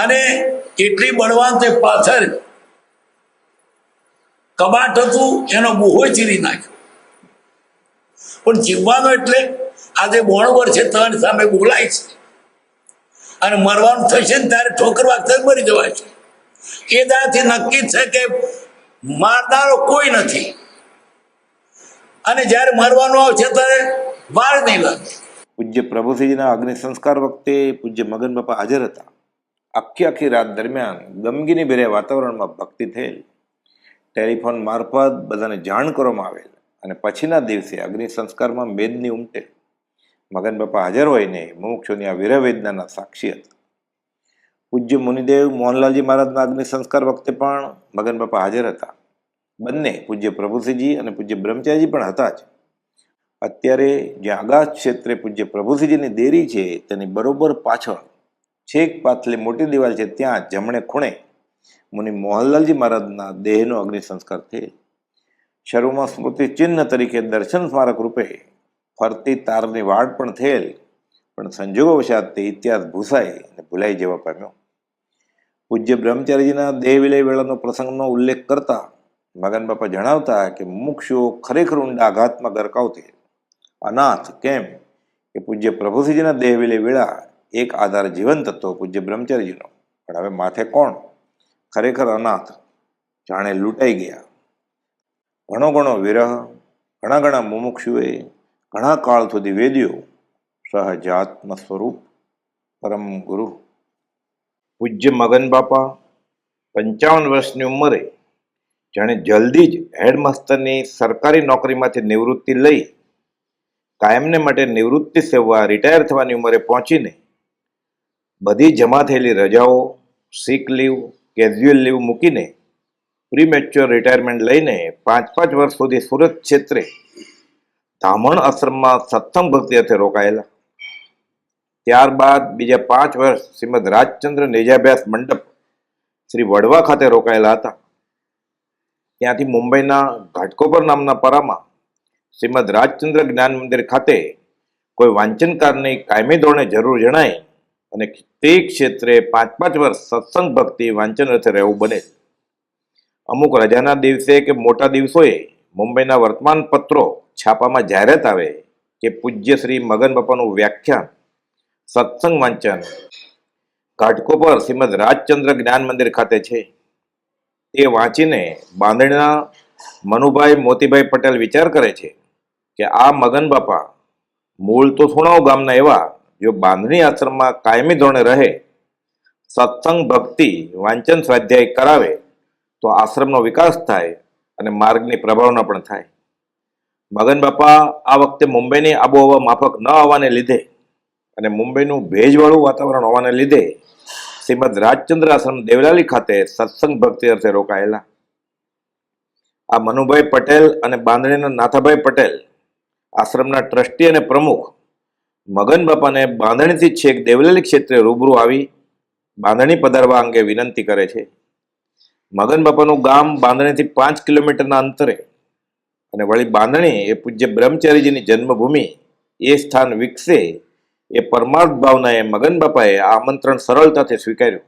અને એટલી બળવાન તે પાછળ કબાટ હતું એનો બુહો ચીરી નાખ્યો. પણ જીવવાનો એટલે આજે 92 વર્ષે તમારી સામે બોલાય છે અને મરવાનું થશે ને ત્યારે ઠોકર વાગતા મરી જવાય છે. એ દાથી નક્કી છે કે મારનારો કોઈ નથી અને જ્યારે મરવાનું આવશે ત્યારે વાર નહીં લાગે. પૂજ્ય પ્રભુશ્રીજીના અગ્નિ સંસ્કાર વખતે પૂજ્ય મગન બાપા હાજર હતા. આખી રાત દરમિયાન ગમગીની ભર્યા વાતાવરણમાં ભક્તિ થયેલ. ટેલિફોન મારફત બધાને જાણ કરવામાં આવેલ અને પછીના દિવસે અગ્નિ સંસ્કારમાં મેદની ઉમટેલ. મગન બાપા હાજર હોઈને મુમુક્ષુની આ વિરહવેદનાના સાક્ષી હતા. પૂજ્ય મુનિદેવ મોહનલાલજી મહારાજના અગ્નિ સંસ્કાર વખતે પણ મગન બાપા હાજર હતા. બંને પૂજ્ય પ્રભુશ્રીજી અને પૂજ્ય બ્રહ્મચારીજી પણ હતા જ. અત્યારે જ્યાં આગાશ ક્ષેત્રે પૂજ્ય પ્રભુશ્રીજીની દેરી છે તેની બરોબર પાછળ છેક પાછલી મોટી દિવાલ છે, ત્યાં જમણે ખૂણે મુનિ મોહનલાલજી મહારાજના દેહનો અગ્નિ સંસ્કાર થયેલ. શરૂમાં સ્મૃતિ ચિહ્ન તરીકે દર્શન સ્મારક રૂપે ફરતી તારની વાડ પણ થયેલ, પણ સંજોગોવશાત તે ઇતિહાસ ભૂસાઈ અને ભૂલાઈ જવા પામ્યો. પૂજ્ય બ્રહ્મચારીજીના દેહ વિલય વેળાનો પ્રસંગનો ઉલ્લેખ કરતા મગન બાપા જણાવતા કે મુમુક્ષુઓ ખરેખર ઊંડા આઘાતમાં ગરકાવ થયેલ. અનાથ કેમ કે પૂજ્ય પ્રભુશ્રીજીના દેહ વિલય વેળા એક આધાર જીવંત હતો પૂજ્ય બ્રહ્મચારીજીનો, પણ હવે માથે કોણ? ખરેખર અનાથ, જાણે લૂંટાઈ ગયા. ઘણો વિરહ, ઘણા મુમુક્ષુએ ઘણા કાળ સુધી વેદ્યો સહજાત્મ સ્વરૂપ પરમ ગુરુ પૂજ્ય મગન બાપા 55 વર્ષની ઉંમરે જાણે જલ્દી જ હેડમાસ્ટરની સરકારી નોકરીમાંથી નિવૃત્તિ લઈ કાયમને માટે નિવૃત્તિ સેવા રિટાયર થવાની ઉંમરે પહોંચીને બધી જમા થયેલી રજાઓ, સિક લીવ, કેઝ્યુઅલ લીવ મૂકીને પ્રીમેચ્યોર રિટાયરમેન્ટ લઈને 5 વર્ષ સુધી સુરત ક્ષેત્રે ધામણ આશ્રમમાં સત્સંગ ભક્તિ અર્થે રોકાયેલા. ત્યારબાદ બીજા 5 વર્ષ શ્રીમદ રાજચંદ્ર નિજાભ્યાસ મંડપ શ્રી વડવા ખાતે રોકાયેલા હતા. ત્યાંથી મુંબઈના ઘાટકોપર નામના પરામાં શ્રીમદ રાજચંદ્ર જ્ઞાન મંદિર ખાતે કોઈ વાંચનકારની કાયમી ધોરણે જરૂર જણાય અને તે ક્ષેત્રે 5 વર્ષ સત્સંગ ભક્તિ વાંચન અર્થે રહેવું બને. અમુક રજાના દિવસે કે મોટા દિવસોએ મુંબઈના વર્તમાન પત્રો છાપામાં જાહેરાત આવે કે પૂજ્ય શ્રી મગન બાપાનું વ્યાખ્યાન સત્સંગ વાંચન ઘાટકોપર શ્રીમદ રાજચંદ્ર જ્ઞાન મંદિર ખાતે છે. તે વાંચીને બાંધણીના મનુભાઈ મોતીભાઈ પટેલ વિચાર કરે છે કે આ મગન બાપા મૂળ તો સુણાવ ગામના એવા, જો બાંધણી આશ્રમમાં કાયમી ધોરણે રહે, સત્સંગ ભક્તિ વાંચન સ્વાધ્યાય કરાવે તો આશ્રમનો વિકાસ થાય અને માર્ગની પ્રભાવના પણ થાય. મગન બાપા આ વખતે મુંબઈની આબોહવા માફક ન આવવાને લીધે અને મુંબઈનું ભેજવાળું વાતાવરણ હોવાને લીધે શ્રીમદ રાજચંદ્ર આશ્રમ દેવલાલી ખાતે સત્સંગ ભક્તિ અર્થે રોકાયેલા. આ મનુભાઈ પટેલ અને બાંધણીના નાથાભાઈ પટેલ આશ્રમના ટ્રસ્ટી અને પ્રમુખ મગન બાપાને બાંધણીથી છેક દેવલાલી ક્ષેત્રે રૂબરૂ આવી બાંધણી પધારવા અંગે વિનંતી કરે છે. મગન બાપાનું ગામ બાંધણીથી 5 કિલોમીટરના અંતરે અને વળી બાંધણી એ પૂજ્ય બ્રહ્મચારીજીની જન્મભૂમિ, એ સ્થાન વિકસે એ પરમાર્થ ભાવનાએ મગન બાપાએ આ આમંત્રણ સરળતાથી સ્વીકાર્યું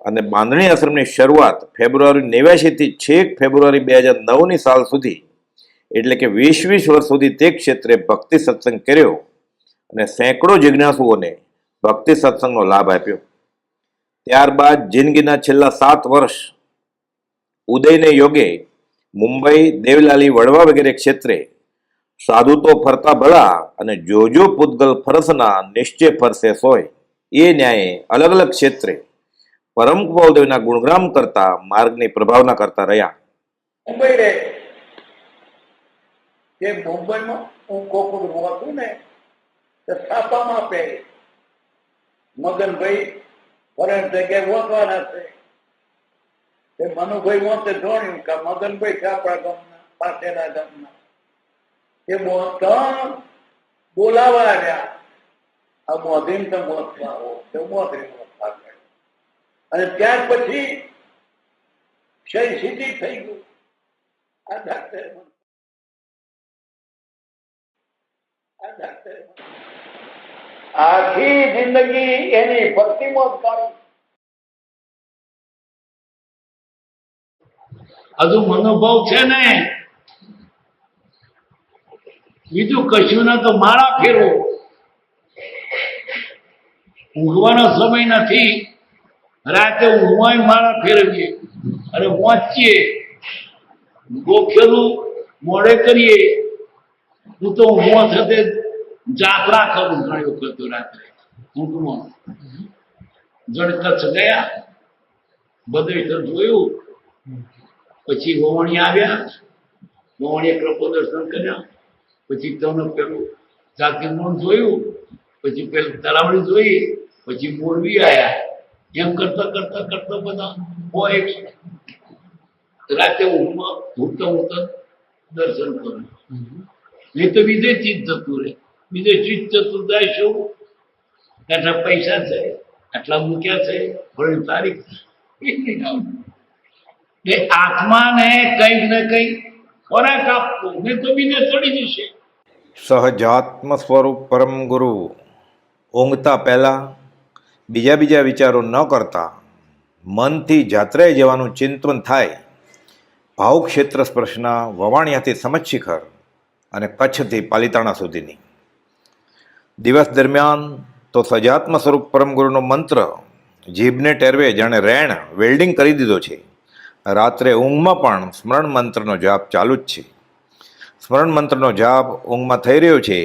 અને બાંધણી આશ્રમની શરૂઆત ફેબ્રુઆરી 89 થી છેક ફેબ્રુઆરી 2009ની સાલ સુધી, એટલે કે 20 વર્ષ સુધી તે ક્ષેત્રે ભક્તિ સત્સંગ કર્યો અને સેંકડો જિજ્ઞાસુઓને ભક્તિ સત્સંગનો લાભ આપ્યો. ત્યારબાદ જિંદગીના છેલ્લા 7 વર્ષ ઉદયને યોગે મુંબઈ, દેવલાલી, વડવા વગેરે ક્ષેત્રે સાધુ તો ફરતા ભલા અને જોજો પૂતગલ ફરસના નિશ્ચય ફરસે સોય, એ ન્યાયે અલગ અલગ ક્ષેત્રે પરમ કૃપાળુદેવના ગુણગ્રામ કરતા માર્ગની પ્રભાવના કરતા રહ્યા. મુંબઈ રહે એ મુંબઈમાં હું કોક હતું ને તો છાપામાં આપે મગનભાઈ ફરજ જગ્યાએ વોંકવાના છે એ મનુભાઈ વોંતે જોડ્યું કે મગનભાઈ છે આપણા ગામના પાસેના ગામના એ બોલાવા આવ્યા આ મોધીન તો મોતમાં આવો તે મોધરી મોતમાં અને ત્યાર પછી ક્ષય સિદ્ધિ થઈ ગયું આ ડાક્ટર આખી જિંદગી એની ભક્તિમાં જ કાઢી. હજુ મનોભાવ છે ને બીજું કશું ના તો માળા ફેરવો. ઊંઘવાનો સમય નથી, રાતે ઊંઘવાય માળા ફેરવીએ અને વાંચીએ, ગોખેલું મોડે કરીએ. હું તો ઊંઘવા સાથે જાત્રા કરું ઘણી વખત રાત્રે ઊંઘમાં. જણ કચ્છ ગયા, બધે જોયું, પછી વવાણી આવ્યા, વવાણીએ કૃપો દર્શન કર્યા, પછી તમને પેલું જાતિ મોણ જોયું, પછી પેલું તલાવડી જોઈ, પછી મોરબી આવ્યા. એમ કરતા કરતા કરતા બધા હોય રાતે ઊંઘમાં ઉઠતા ઉઠતા દર્શન કરું. નહીં તો બીજે ચીજ જતું રહે. બીજે ચીજ જતું જાય શું? આટલા પૈસા છે, આટલા મૂક્યા છે, થોડી તારીખ એ આત્માને કંઈક ને કંઈક ખોરાક આપવો, નહીં તો બીજે ચડી જશે. સહજાત્મ સ્વરૂપ પરમ ગુરુ ઊંઘતા પહેલાં બીજા વિચારો ન કરતા મનથી જાત્રાએ જવાનું ચિંતન થાય. ભાવક્ષેત્ર સ્પર્શના વવાણિયાથી સમજ શિખર અને કચ્છથી પાલિતાણા સુધીની. દિવસ દરમિયાન તો સજાત્મ સ્વરૂપ પરમ ગુરુનો મંત્ર જીભને ટેરવે જાણે રેણ વેલ્ડિંગ કરી દીધો છે. રાત્રે ઊંઘમાં પણ સ્મરણ મંત્રનો જાપ ચાલુ જ છે. સ્મરણ મંત્રનો જાપ ઊંઘમાં થઈ રહ્યો છે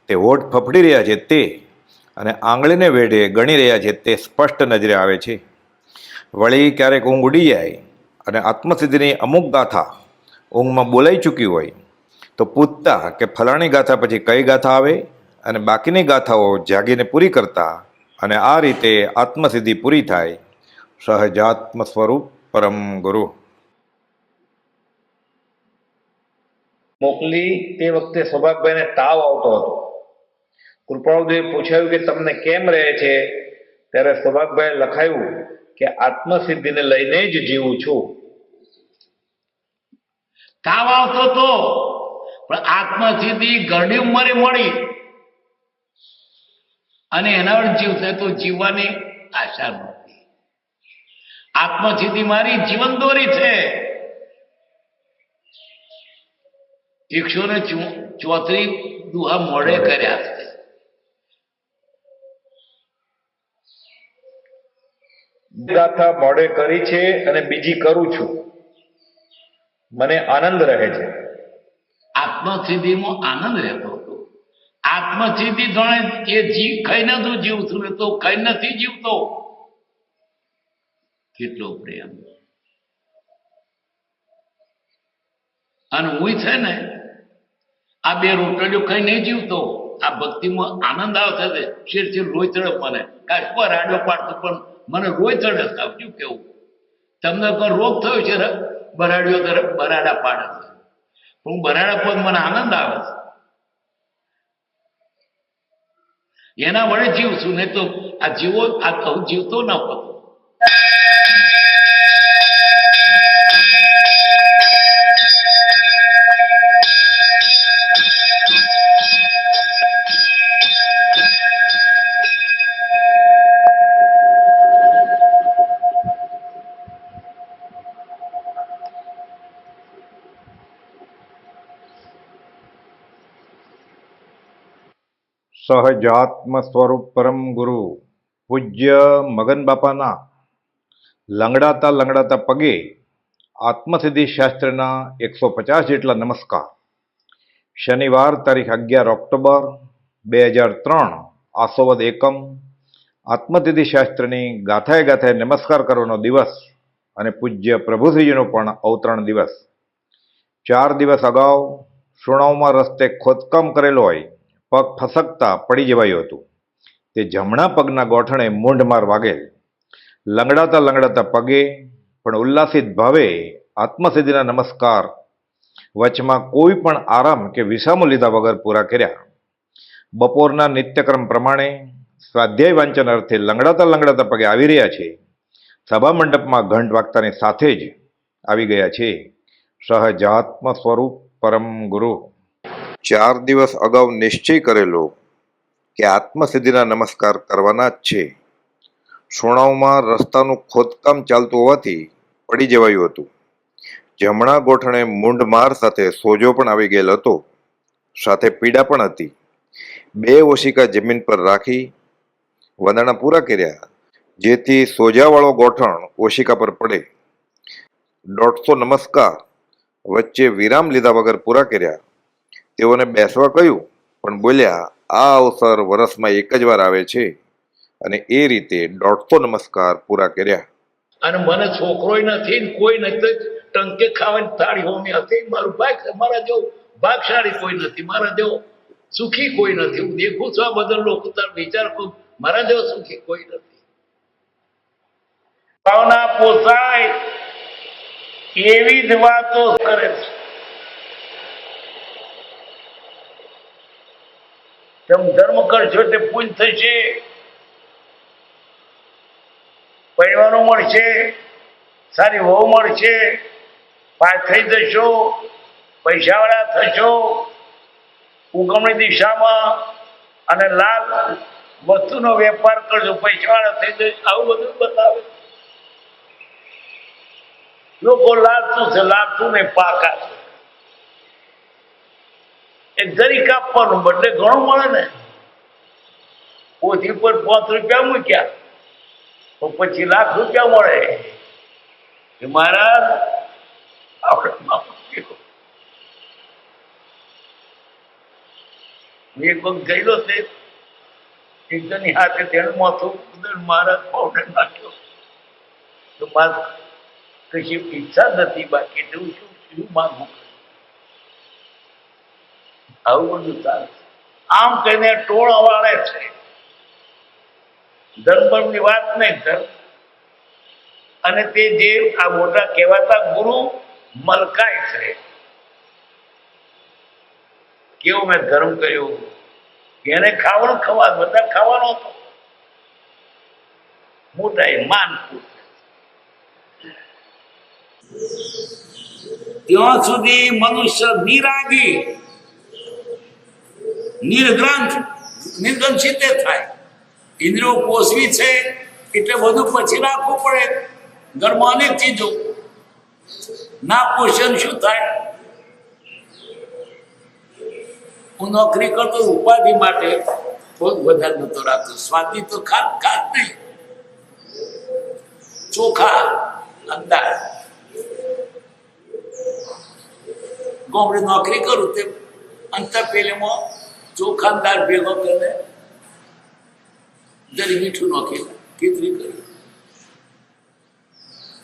તે હોઠ ફફડી રહ્યા છે તે અને આંગળીને વેઢે ગણી રહ્યા છે તે સ્પષ્ટ નજરે આવે છે. વળી ક્યારેક ઊંઘ ઉડી જાય અને આત્મસિદ્ધિની અમુક ગાથા ઊંઘમાં બોલાઈ ચૂકી હોય તો પૂછતા કે ફલાણી ગાથા પછી કઈ ગાથા આવે અને બાકીની ગાથાઓ જાગીને પૂરી કરતા અને આ રીતે આત્મસિદ્ધિ પૂરી થાય. સહજાત્મ સ્વરૂપ પરમ ગુરુ. મોકલી તે વખતે સૌભાગભાઈને તાવ આવતો હતો. કૃપાળુદેવે પૂછાયું કે તમને કેમ રહે છે? ત્યારે સૌભાગભાઈએ લખાયું કે આત્મસિદ્ધિને લઈને જ જીવું છું. તાવ આવતો તો પણ આત્મસિદ્ધિ ઘણી ઉંમરે મળી અને એના વડે જીવશે તો જીવવાની આશા નહોતી. આત્મસિદ્ધિ મારી જીવન દોરી છે. 134 દુહા મોડે કર્યા છે. ગાથા મોડે કરી છે અને બીજી કરું છું. મને આનંદ રહે છે. આત્મસિદ્ધિમાં આનંદ રહેતો હતો. આત્મસિદ્ધિ જાણે એ ખાઈ નતું જીવતું ને તો ખાઈ નથી જીવતો. કેટલો પ્રેમ! અને હું છે ને આ બે રોટલીઓ કઈ નહીં જીવતો. આ ભક્તિમાં આનંદ આવશે છે. શેર રોય ચડે મને કાશ પર આડો પાડતો પણ મને રોય ચડે. સાચું કેવું, તમને કોઈ રોગ થયો છે બરાડીઓ તરફ બરાડા પાડે છે પણ બરાડા પર મને આનંદ આવે છે. એના વડે જીવશું નહીં તો આ જીવો આ હું જીવતો ન હતો. સહજાત્મ સ્વરૂપ પરમ ગુરુ પૂજ્ય મગન બાપાના લંગડાતા પગે આત્મસિદ્ધિ શાસ્ત્રના 150 જેટલા નમસ્કાર. શનિવાર તારીખ 11 ઓક્ટોબર 2003 આસોવદ એકમ. આત્મસિદ્ધિ શાસ્ત્રની ગાથાએ નમસ્કાર કરવાનો દિવસ અને પૂજ્ય પ્રભુશ્રીજીનો પણ અવતરણ દિવસ. 4 દિવસ અગાઉ સુણાવમાં રસ્તે ખોદકામ કરેલો હોય પગ ફસકતા પડી જવાયું હતું. તે જમણા પગના ગોઠણે મૂંઢમાર વાગેલ. લંગડાતા પગે પણ ઉલ્લાસિત ભાવે આત્મસિદ્ધિના નમસ્કાર વચમાં કોઈ પણ આરામ કે વિસામો લીધા વગર પૂરા કર્યા. બપોરના નિત્યક્રમ પ્રમાણે સ્વાધ્યાય વાંચન અર્થે લંગડાતા પગે આવી રહ્યા છે. સભા મંડપમાં ઘંટ વાગતાની સાથે જ આવી ગયા છે સહજાત્મ સ્વરૂપ પરમ ગુરુ. 4 દિવસ અગાઉ નિશ્ચય કરેલો કે આત્મસિદ્ધિના નમસ્કાર કરવાના જ છે. સુણાવમાં રસ્તાનું ખોદકામ ચાલતું હોવાથી પડી જવાયું હતું. જમણા ગોઠણે મૂંઢમાર સાથે સોજો પણ આવી ગયેલ હતો. સાથે પીડા પણ હતી. 2 ઓશિકા જમીન પર રાખી વંદના પૂરા કર્યા, જેથી સોજાવાળો ગોઠણ ઓશિકા પર પડે. 150 નમસ્કાર વચ્ચે વિરામ લીધા વગર પૂરા કર્યા. તેઓને બેસવા કહ્યું, પણ બોલ્યા, આ અવસર વર્ષમાં એક જ વાર આવે છે, અને એ રીતે 150 નમસ્કાર પૂરા કર્યા. અને મને છોકરોય નથી ને કોઈ નથી, ટંકે ખાવાની તાળી હોમી હતી. મારું ભાગ, મારા જેવો ભાગશાળી કોઈ નથી, મારા જેવો સુખી કોઈ નથી. હું દેખું છું આ બધા લોકો, તાર વિચાર કરું, મારા જેવો સુખી કોઈ નથી. ભાવના પોસાય એવી જ વાતો કરે છે. તમે ધર્મ કરશો તે પુણ્ય થશે, પરિવારો મળશે, સારી વહુ મળશે, પાસ થઈ જશો, પૈસાવાળા થશો, ઉગમણી દિશામાં, અને લાલ વસ્તુનો વેપાર કરજો, પૈસાવાળા થઈ જશે. આવું બધું બતાવે લોકો. લાલતું છે, લાલતું ને પાકા છે. એક જરીક આપવાનું બદલે ઘણું મળે ને. પોથી પર 5 રૂપિયા મૂક્યા તો પછી લાખ રૂપિયા મળે. એ મહારાજ એક વખત ગયેલો તે એક જણની હાથે તેનું માથું મહારાજ પાવડર નાખ્યો તો મારે કશી ઈચ્છા નથી, બાકી એવું શું માગવું. આવું બધું ચાલે. આમ કહીને ટોળ વાળે છે. ધર્મની વાત નહીં ધર્મ. અને તે જે આ મોટા કહેવાતા ગુરુ મલકાય છે. કેવો મેં ધર્મ કર્યો, એને ખાવાનું ખવા, બધા ખાવાનો હતો. મોટા એ માનપુર. ત્યાં સુધી મનુષ્ય નિરાગી, નિર્ગ્રંથિત થાય. ઇન્દ્રિયો પોષવી છે એટલે બધું પછી રાખવું પડે. ઘરમાં અનેક ચીજો ના પોષણ શું થાય. હું નોકરી કરતો ઉપાધિ માટે થોડુંક વધારે નતો રાખતો. સ્વાદી તો ખાત નહીં, ચોખા અંદાજ. ગોમડે નોકરી કરું તે અંતર પેલેમાં ચોખા દાળ ભેગો કરીને જરી મીઠું નાખી ખીચડી કરી.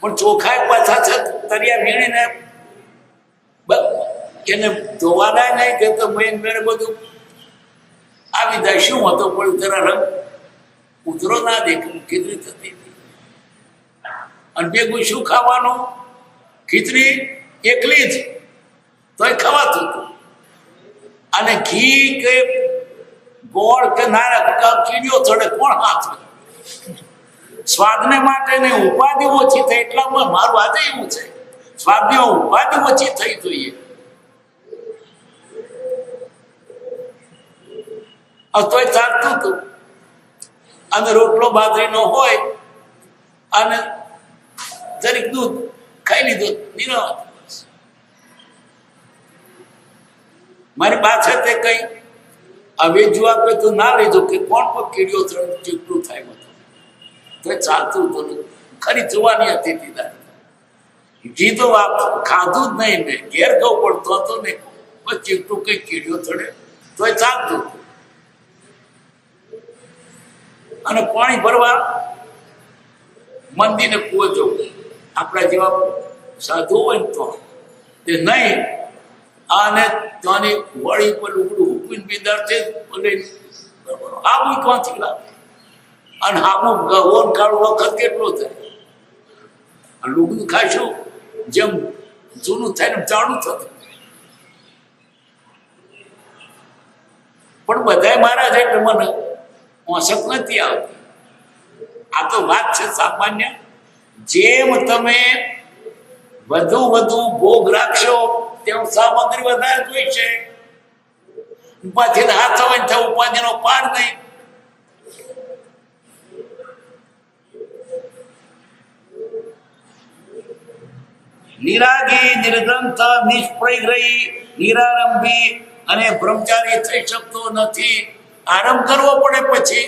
પણ ચોખા પાછા છે તરિયા વીણીને એને ધોવાના નહીં કે તો મેન બધું આવી જાય. શું હતો પણ જરા રંગ ઉતરો ના દેખ ખીચડી થતી હતી. અને ભેગું શું ખાવાનું, ખીચડી એકલી જ તોય ખવાતું હતું. અને ઘી કે ગોળ કે નારક કીડીઓ ચડે કોણ હાથ. સ્વાદને માટે ને ઉપાધિ ઓછી થઈ. એટલામાં મારું આજે એવું છે, સ્વાદની ઉપાધિ ઓછી થઈ જોઈએ. તોય ચાલતું હતું. અને રોટલો બાજરીનો હોય અને જરીક દૂધ ખાઈ લીધું, નિરાત. મારી પાછળ તે કઈ હવે જો આપે તો ના લેજો કે કોણ પણ કીડીઓ ચીકટું થાય બધું. તો ચાલતું હતું. ખરી જોવાની હતી દીદા. ઘી તો ખાધું જ નહીં. મેં ઘેર ગઉં પડતો હતો ને ચીકટું કઈ કીડીઓ ચડે તો ચાલતું હતું. અને પાણી ભરવા મંદિરને કૂવો જવું. આપણા જેવા સાધુ હોય ને તો તે નહીં આને ત્યાંની વળી પર લુગડું ઉપીને બીદાર છે આબુ ક્યાંથી લાવે અને આબુ ગહોન કાળ વખત કેટલો થાય લુગડું ખાશું જેમ જૂનું થાય ને જાણું થતું પણ બધા મારા છે એટલે મને મોસક નથી આવતી આ તો વાત છે સામાન્ય જેમ તમે વધુ ભોગ રાખશો તેમ સામગ્રી વધારે જોઈશે ઉપાધિ હાથ હોય તો ઉપાધિનો પાર નહીં નિરાગી નિર્ગ્રંથ નિષ્પ્રગ્રહી નિરારંભી અને બ્રહ્મચારી થઈ શકતો નથી આરંભ કરવો પડે પછી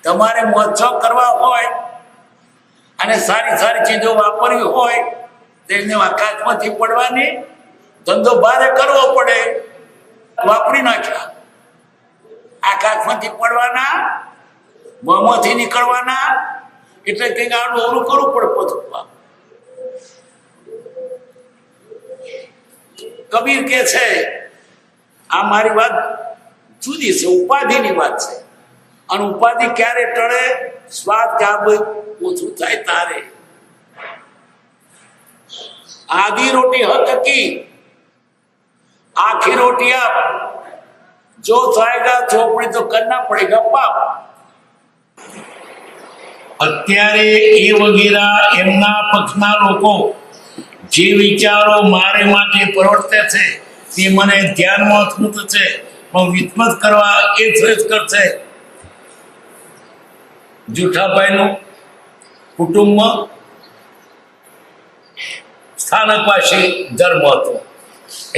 તમારે મહોત્સવ કરવા હોય અને સારી ચીજો વાપરવી હોય તેને આકાશમાંથી પડવાની ધંધો ભારે કરવો પડે વાપરી નાખ્યા આકાશમાંથી પડવાના મોંમાંથી નીકળવાના એટલે કંઈક આડું અવરું કરવું પડે પોતું કબીર કે છે આ મારી વાત જુદી છે ઉપાધિની વાત છે અને ઉપાધિ ક્યારે ટળે સ્વાદ ગાબ ઓછું થાય તારે આધી રોટી હકી આખી રોટી આપ જો થાયગા ચોપડી તો કરના પડેગા પાપ અત્યારે એ વગેરે એમના પક્ષના લોકો જે વિચારો મારે માટે પ્રવર્તે છે તે મને ધ્યાનમાં સ્મૃત છે પણ વિસ્મત કરવા એ શ્રેષ્ઠ છે જુઠાભાઈનું કુટુંબમાં સ્થાનકવાસી ધર્મ હતો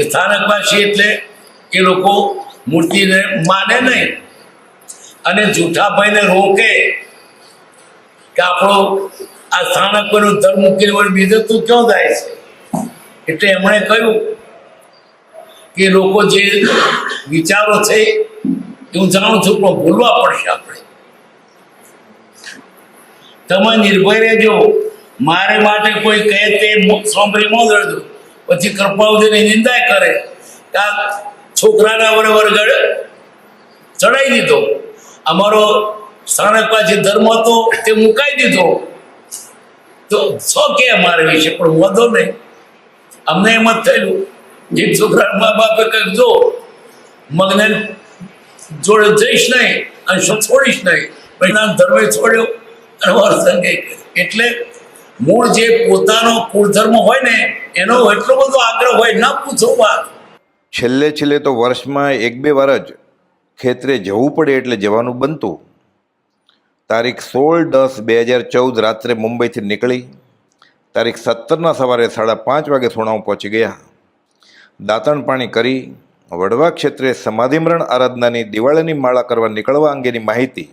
એ સ્થાનકવાસી એટલે એ લોકો મૂર્તિને માને નહીં અને જુઠાભાઈને રોકે કે આપણો આ સ્થાનકોનો ધર્મ મૂકીને વળી બીજે તું ક્યાં જાય છે એટલે એમણે કહ્યું કે લોકો જે વિચારો છે એ હું જાણું છું પણ ભૂલવા પડશે આપણે તમે નિર્ભય રહેજો મારે માટે કોઈ કહે તે સાંભળી ન દરજો પછી કૃપાવતીની નિંદા કરે કે આ છોકરાના વરગડે ચડાવી દીધો અમારો સ્થાનક પાછી ધર્મ હતો તે મુકાઈ દીધો તો શો કે અમારા વિશે પણ વધો નહીં અમને એમ જ થયેલું જે છોકરા મા બાપે કંઈક જો મગને જોડે જઈશ નહીં અને શું છોડીશ નહીં પછી ધર્મે છોડ્યો અને વર્તન એટલે મૂળ જે પોતાનો કુળધર્મ હોય ને એનો એટલો બધો આગ્રહ હોય ન પૂછો વાત છેલ્લે તો વર્ષમાં 1-2 વાર જ ખેતરે જવું પડે એટલે જવાનું બનતું. તારીખ 16/10/2014 રાત્રે મુંબઈથી નીકળી તારીખ 17ના સવારે 5:30 વાગે સોણાઉ પહોંચી ગયા. દાંતણ પાણી કરી વડવા ક્ષેત્રે સમાધિમરણ આરાધનાની દિવાળીની માળા કરવા નીકળવા અંગેની માહિતી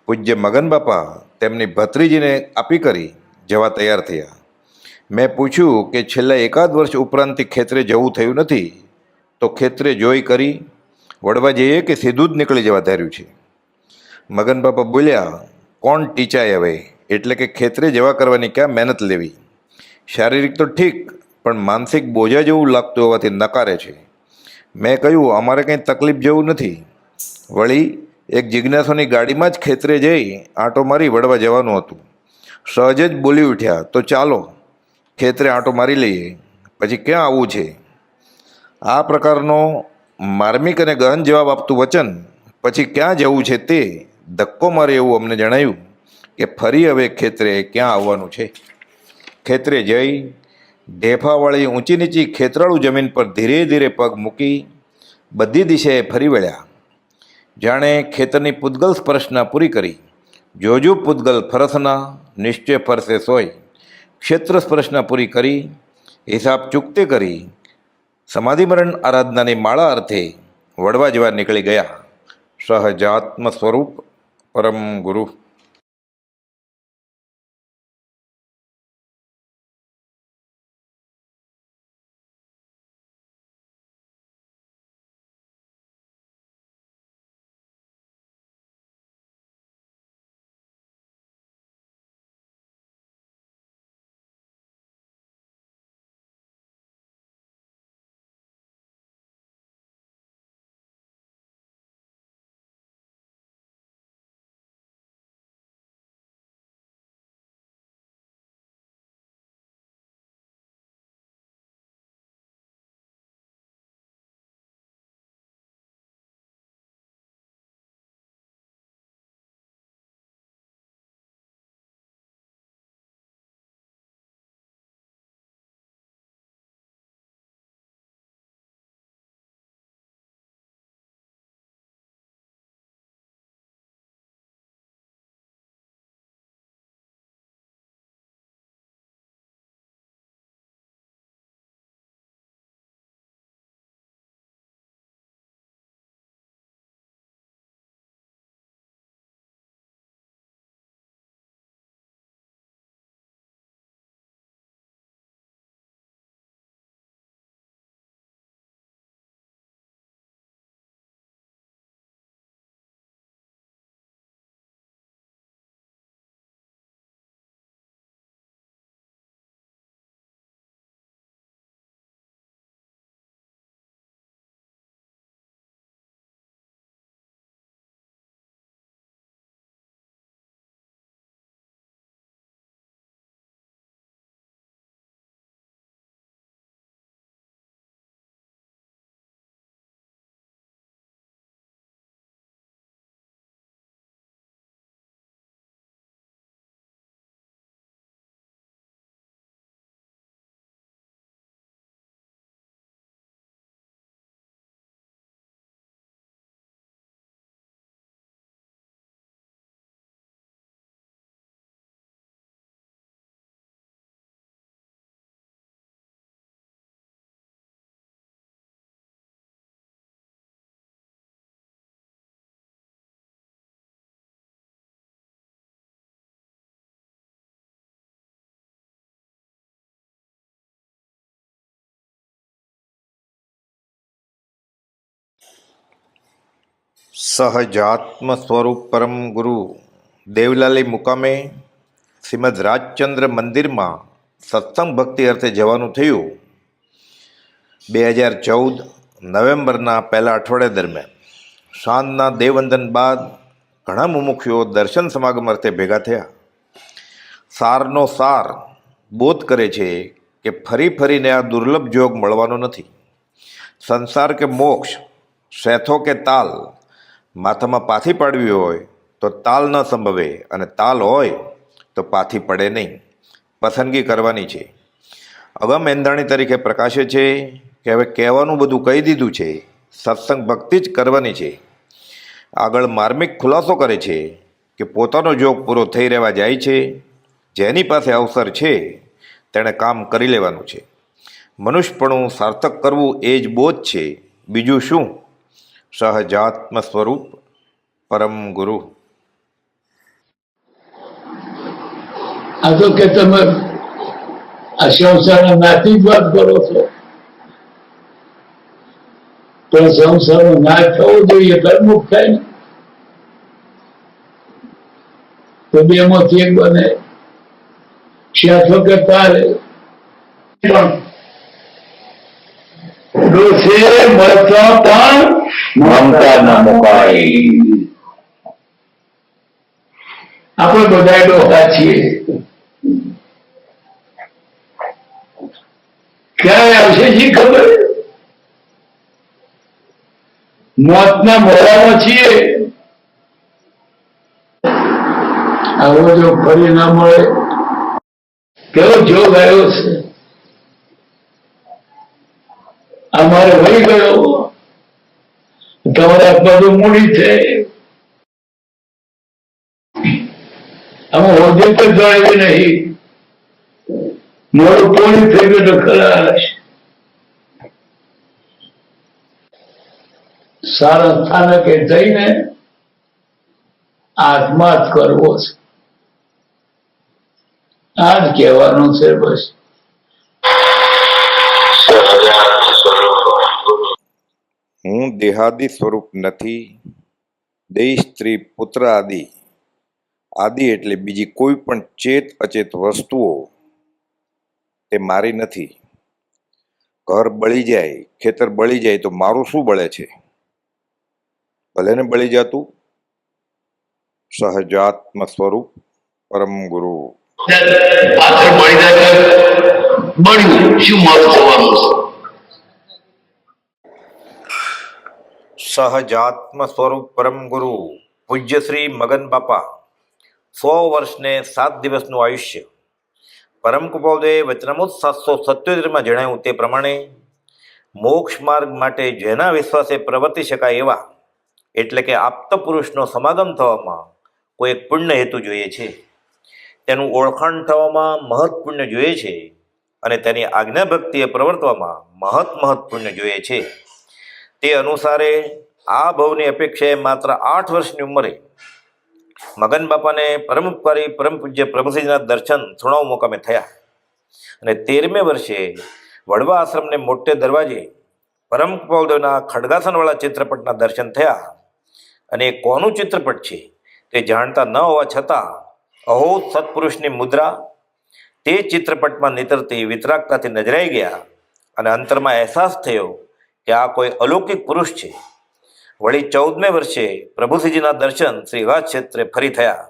પૂજ્ય મગન બાપા તેમની ભત્રીજીને આપી કરી જવા તૈયાર થયા. મેં પૂછ્યું કે છેલ્લા 1 વર્ષ ઉપરાંતથી ખેતરે જવું થયું નથી તો ખેતરે જોઈ કરી વડવા જઈએ કે સીધું જ નીકળી જવા ધાર્યું છે. મગન બાપા બોલ્યા, કોણ ટીચાય હવે, એટલે કે ખેતરે જવા કરવાની ક્યાં મહેનત લેવી. શારીરિક તો ઠીક પણ માનસિક બોજા જેવું લાગતું હોવાથી નકારે છે. મેં કહ્યું, અમારે કંઈ તકલીફ જેવું નથી. વળી એક જિજ્ઞાસુની ગાડીમાં જ ખેતરે જઈ આંટો મારી વડવા જવાનું હતું. સહજ જ બોલી ઉઠ્યા, તો ચાલો ખેતરે આંટો મારી લઈએ, પછી ક્યાં આવવું છે. આ પ્રકારનો માર્મિક અને ગહન જવાબ આપતું વચન પછી ક્યાં જવું છે તે ધક્કો મારે એવું અમને જણાયું કે ફરી હવે ખેતરે ક્યાં આવવાનું છે. ખેતરે જઈ ઢેફાવાળી ઊંચી નીચી ખેતરાળું જમીન પર ધીરે ધીરે પગ મૂકી બધી દિશાએ ફરી વળ્યા. જાણે ખેતરની પૂતગલ સ્પર્શના પૂરી કરી. જોજો પૂતગલ ફરસના નિશ્ચય ફરસે સોય. ક્ષેત્ર સ્પર્શના પૂરી કરી હિસાબ ચૂકતે કરી સમાધિમરણ આરાધનાની માળા અર્થે વડવા જવા નીકળી ગયા. સહજાત્મ સ્વરૂપ પરમ ગુરુ. સહજાત્મ સ્વરૂપ પરમ ગુરુ દેવલાલી મુકામે શ્રીમદ રાજચંદ્ર મંદિરમાં સત્સંગ ભક્તિ અર્થે જવાનું થયું. 2014 નવેમ્બરના પહેલા અઠવાડિયા દરમિયાન સાંજના દેવવંદન બાદ ઘણા મુમુક્ષુઓ દર્શન સમાગમ અર્થે ભેગા થયા. સારનો સાર બોધ કરે છે કે ફરી ફરીને આ દુર્લભ જોગ મળવાનો નથી. સંસાર કે મોક્ષ, શેથો કે તાલ માથામાં પાથી પાડવી હોય તો તાલ ન સંભવે, અને તાલ હોય તો પાથી પડે નહીં. પસંદગી કરવાની છે. અગમ એંધાણી તરીકે પ્રકાશે છે કે હવે કહેવાનું બધું કહી દીધું છે, સત્સંગ ભક્તિ જ કરવાની છે. આગળ માર્મિક ખુલાસો કરે છે કે પોતાનો જોગ પૂરો થઈ રહેવા જાય છે. જેની પાસે અવસર છે તેણે કામ કરી લેવાનું છે. મનુષ્યપણું સાર્થક કરવું એ જ બોધ છે, બીજું શું? સહજાત્મ સ્વરૂપ પરમ ગુરુ. આ તો કે તમે આ સંસારના નાથી જ વાત કરો છો, પણ સંસારનો નાશ થવો જોઈએ તો મુક્ત થાય ને. તો બે માંથી એક બને. શેઠો કે તારે પણ ડોસે મળતા પણ મમતા ના મુકાય. આપણે બધા ડોહા છીએ. ક્યારે આવશે જી ખબર? મોતના મોડામાં છીએ. આવો જો ફરી ના મળે, કેવો જોગ આવ્યો છે. અમારે વહી ગયો, તમારા બધું મૂડી છે. આમાં હોદે તો જાણવી નહીં. મોડું પોણી થઈ ગયું તો ખલાસ. સારા સ્થાનકે જઈને આત્મા જ કરવો છે. આ જ કહેવાનું છે બસ. હું દેહાદિ સ્વરૂપ નથી. દેહ, સ્ત્રી, પુત્ર આદિ. આદિ એટલે બીજી કોઈ પણ ચેત અચેત વસ્તુઓ તે મારી નથી. ઘર બળી જાય, ખેતર બળી જાય તો મારું શું બળે છે? ભલે ને બળી જતું. સહજાત્મ સ્વરૂપ પરમ ગુરુ. પાછળ મળી જાય બળ્યું શું મોત થવાનું છે? સહજાત્મ સ્વરૂપ પરમ ગુરુ પૂજ્ય શ્રી મગન બાપા 100 વર્ષને 7 દિવસનું આયુષ્ય. પરમ કૃપાળુએ વચનામૃત 777માં જણાવ્યું તે પ્રમાણે મોક્ષ માર્ગ માટે જેના વિશ્વાસે પ્રવર્તી શકાય એવા, એટલે કે આપ્ત પુરુષનો સમાગમ થવામાં કોઈ એક પુણ્ય હેતુ જોઈએ છે. તેનું ઓળખાણ થવામાં મહৎ પુણ્ય જોઈએ છે, અને તેની આજ્ઞા ભક્તિએ પ્રવર્તવામાં મહત પુણ્ય જોઈએ છે. તે અનુસારે આ ભવની અપેક્ષાએ માત્ર 8 વર્ષની ઉંમરે મગન બાપાને પરમ ઉપકારી પરમ પૂજ્ય પ્રભુશ્રીના દર્શન સુણાવ મુકામે થયા. અને 13મે વર્ષે વડવા આશ્રમને મોટે દરવાજે પરમ કૃપાળુદેવના ખડગાસનવાળા ચિત્રપટના દર્શન થયા. અને એ કોનું ચિત્રપટ છે તે જાણતા ન હોવા છતાં અહો સત્પુરુષની મુદ્રા તે ચિત્રપટમાં નીતરતી વિતરાગતાથી નજરાઈ ગયા, અને અંતરમાં અહેસાસ થયો કે આ કોઈ અલૌકિક પુરુષ છે. વળી 14મે વર્ષે પ્રભુશ્રીજીના દર્શન શ્રી વાજ ક્ષેત્રે ફરી થયા.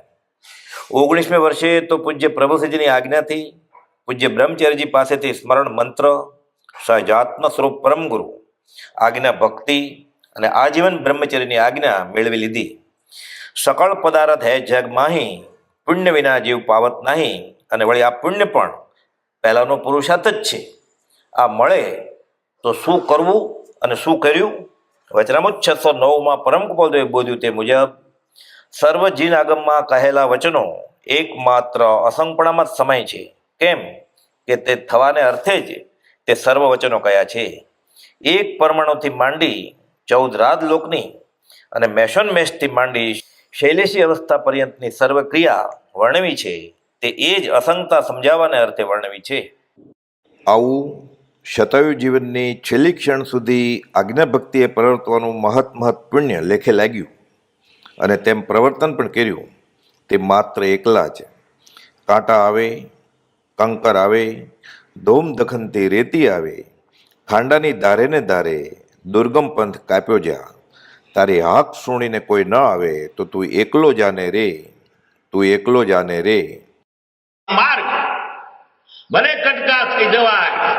19મે વર્ષે તો પૂજ્ય પ્રભુશ્રીજીની આજ્ઞાથી પૂજ્ય બ્રહ્મચારીજી પાસેથી સ્મરણ મંત્ર, સહજાત્મ સ્વરૂપ પરમ ગુરુ, આજ્ઞા ભક્તિ અને આજીવન બ્રહ્મચર્યની આજ્ઞા મેળવી લીધી. સકળ પદાર્થ હે જગ માહી, પુણ્ય વિના જીવ પાવત નહીં. અને વળી આ પુણ્ય પણ પહેલાનો પુરુષાર્થ જ છે. આ મળે તો શું કરવું અને શું કર્યું? વચનામૃત 609માં પરમ કૃપાળુદેવે બોધ્યું તે મુજબ સર્વ જીન આગમમાં કહેલા વચનો એકમાત્ર અસંગપણામાં જ સમાય છે. કેમ કે તે થવાને અર્થે જ તે સર્વ વચનો કયા છે. એક પરમાણુથી માંડી 14 રાજલોકની અને મેષોન્મેષથી માંડી શૈલેષી અવસ્થા પર્યંતની સર્વ ક્રિયા વર્ણવી છે તે એ જ અસંગતા સમજાવવાને અર્થે વર્ણવી છે. આવું શતાયુ જીવનની છેલ્લી ક્ષણ સુધી આજ્ઞા ભક્તિએ પ્રવર્તવાનું મહત પુણ્ય લેખે લાગ્યું. અને તેમ પ્રવર્તન પણ કર્યું તે માત્ર એકલા જ. કાંટા આવે, કંકર આવે, ધોમ દખનથી રેતી આવે, ખાંડાની ધારે ને ધારે દુર્ગમ પંથ કાપ્યો જા. તારી હાક સુણીને કોઈ ન આવે તો તું એકલો જાને રે, તું એકલો જાને રે. માર્ગ ભલે કટકા થઈ જવાય,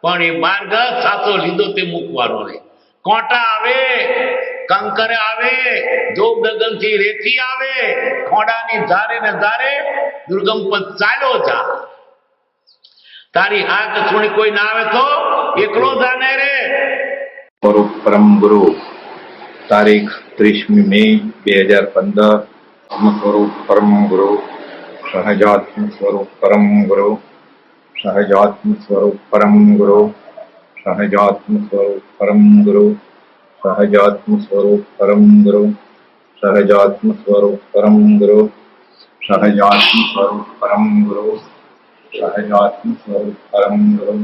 પણ એ માર્ગ સાચો લીધો તે મૂકવાનો નહીં. કોટા આવે, કંકર આવે, ધોબ દગનથી રેતી આવે, ખોડાની ધારે ને ધારે દુર્ગમ પદ ચાલ્યો જા. તારી હાથ સુણી કોઈ ના આવે તો એકલો જાને રે. સ્વરૂપ પરમ ગુરુ, તારીખ 30મી મે 2015. સ્વરૂપ પરમ ગુરુ, સહજાત્મ સ્વરૂપ પરમ ગુરુ, સહજાત્મ સ્વરૂપ પરમ ગુરુ, સહજાત્મ સ્વરૂપ પરમ ગુરુ, સહજાત્મ સ્વરૂપ પરમ ગુરુ, સહજાત્મ સ્વરૂપ પરમ ગુરુ, સહજાત્મ સ્વરૂપ પરમ ગુરુ, સહજાત્મ સ્વરૂપ પરમ ગુરુ,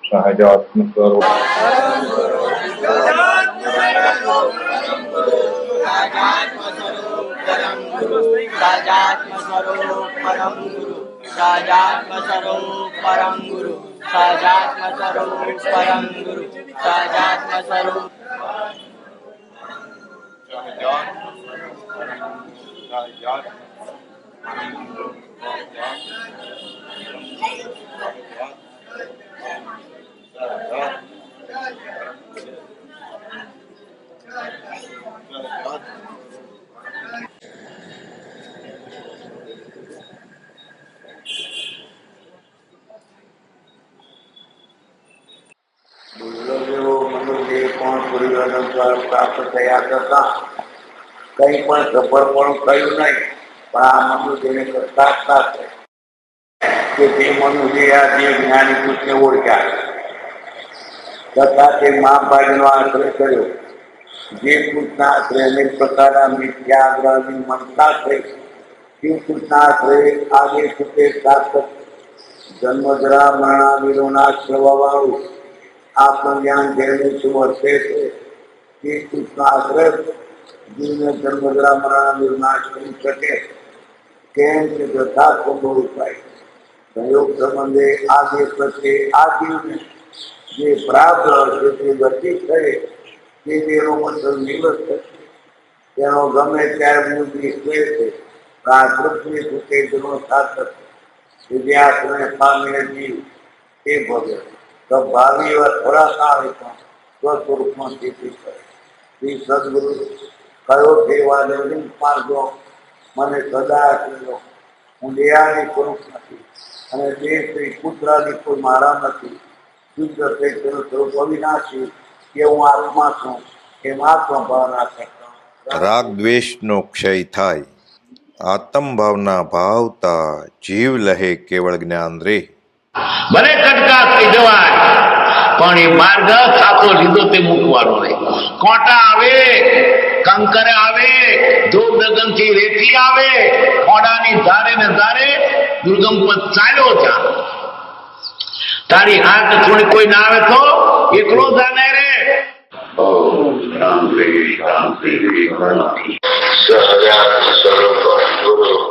સહજાત્મ સ્વરૂપ સહજાત્મ સ્વરૂપ પરમ ગુરુ, સહજાત્મ સ્વરૂપ પરમ ગુરુ, સહજાત્મ સ્વરૂપ પરમ ગુરુ, સહજાત્મ સ્વરૂપ દુર્લભેવો મનુષ્ય પણ પૂર્વજન્મ દ્વારા પ્રાપ્ત થયા કરતા કંઈ પણ સફળ પણ કર્યું નહીં, પણ આ મનુષ્યને કરતા છે કે તે મનુષ્ય આ જે જ્ઞાની પુરુષને ઓળખ્યા તથા તે મહાભાગનો આશ્રય કર્યો. જે પુરુષના આશ્રય અનેક પ્રકારના મિથ્યાગ્રહની મમતા થઈ, તે પુરુષના આશ્રય આગે સુખે સાર્થક જન્મજરા મરણાદિનો નાશ કરવાવાળું આત્મજ્ઞાન જેને શું વર્તે છે તે પુરુષનો આશ્રય જીવને જન્મજરા મરણાદિનો નાશ કરી શકે. કેમ કે যথাર્થ બહુ ઉપાય સંયોગ સંબંધે આ દેહ પ્રત્યે આ જીવને જે પ્રાપ્ત હશે તે ગતિ કરે તે દેહનો મતલબ નિવૃત્ત થશે. તેનો ગમે ત્યારે બુદ્ધિ છે આ પૃથ્વી સુખે જેનો સાર્થક વિદ્યાર્થીને પામીને જીવ તે ભોગે તો ભાવિ એવા થોડા આવે પણ સ્વસ્વરૂપમાં સ્થિતિ કરે. શ્રી સદગુરુ કયો ફેરવાદેવની માર્ગો મને સદા આશરેલો. હું દેહાની સ્વરૂપ નથી અને દેહ શ્રી પુત્રાની કોઈ મારા નથી. શુદ્ધ તેનું સ્વરૂપ અવિનાશી કે હું આત્મા છું એમ આત્મભાવના કરતા. રાગ દ્વેષનો ક્ષય થાય, આત્મભાવના ભાવતા જીવ લહે કેવળ જ્ઞાન રે. ભલે કટકા થઈ જવાય, પણ એ માર્ગ સાચો લીધો તે મૂકવાનો નહીં. કોટા આવે, કંકર આવે, ધૂપ દગનથી રેતી આવે, ખોડાની ધારે ને ધારે દુર્ગમ પદ ચાલ્યો જા. તારી હાથ છોડી કોઈ ના આવે તો એકલો જાને રે. ઓમ શાંતિ શાંતિ શાંતિ. સહજાનંદ સ્વરૂપ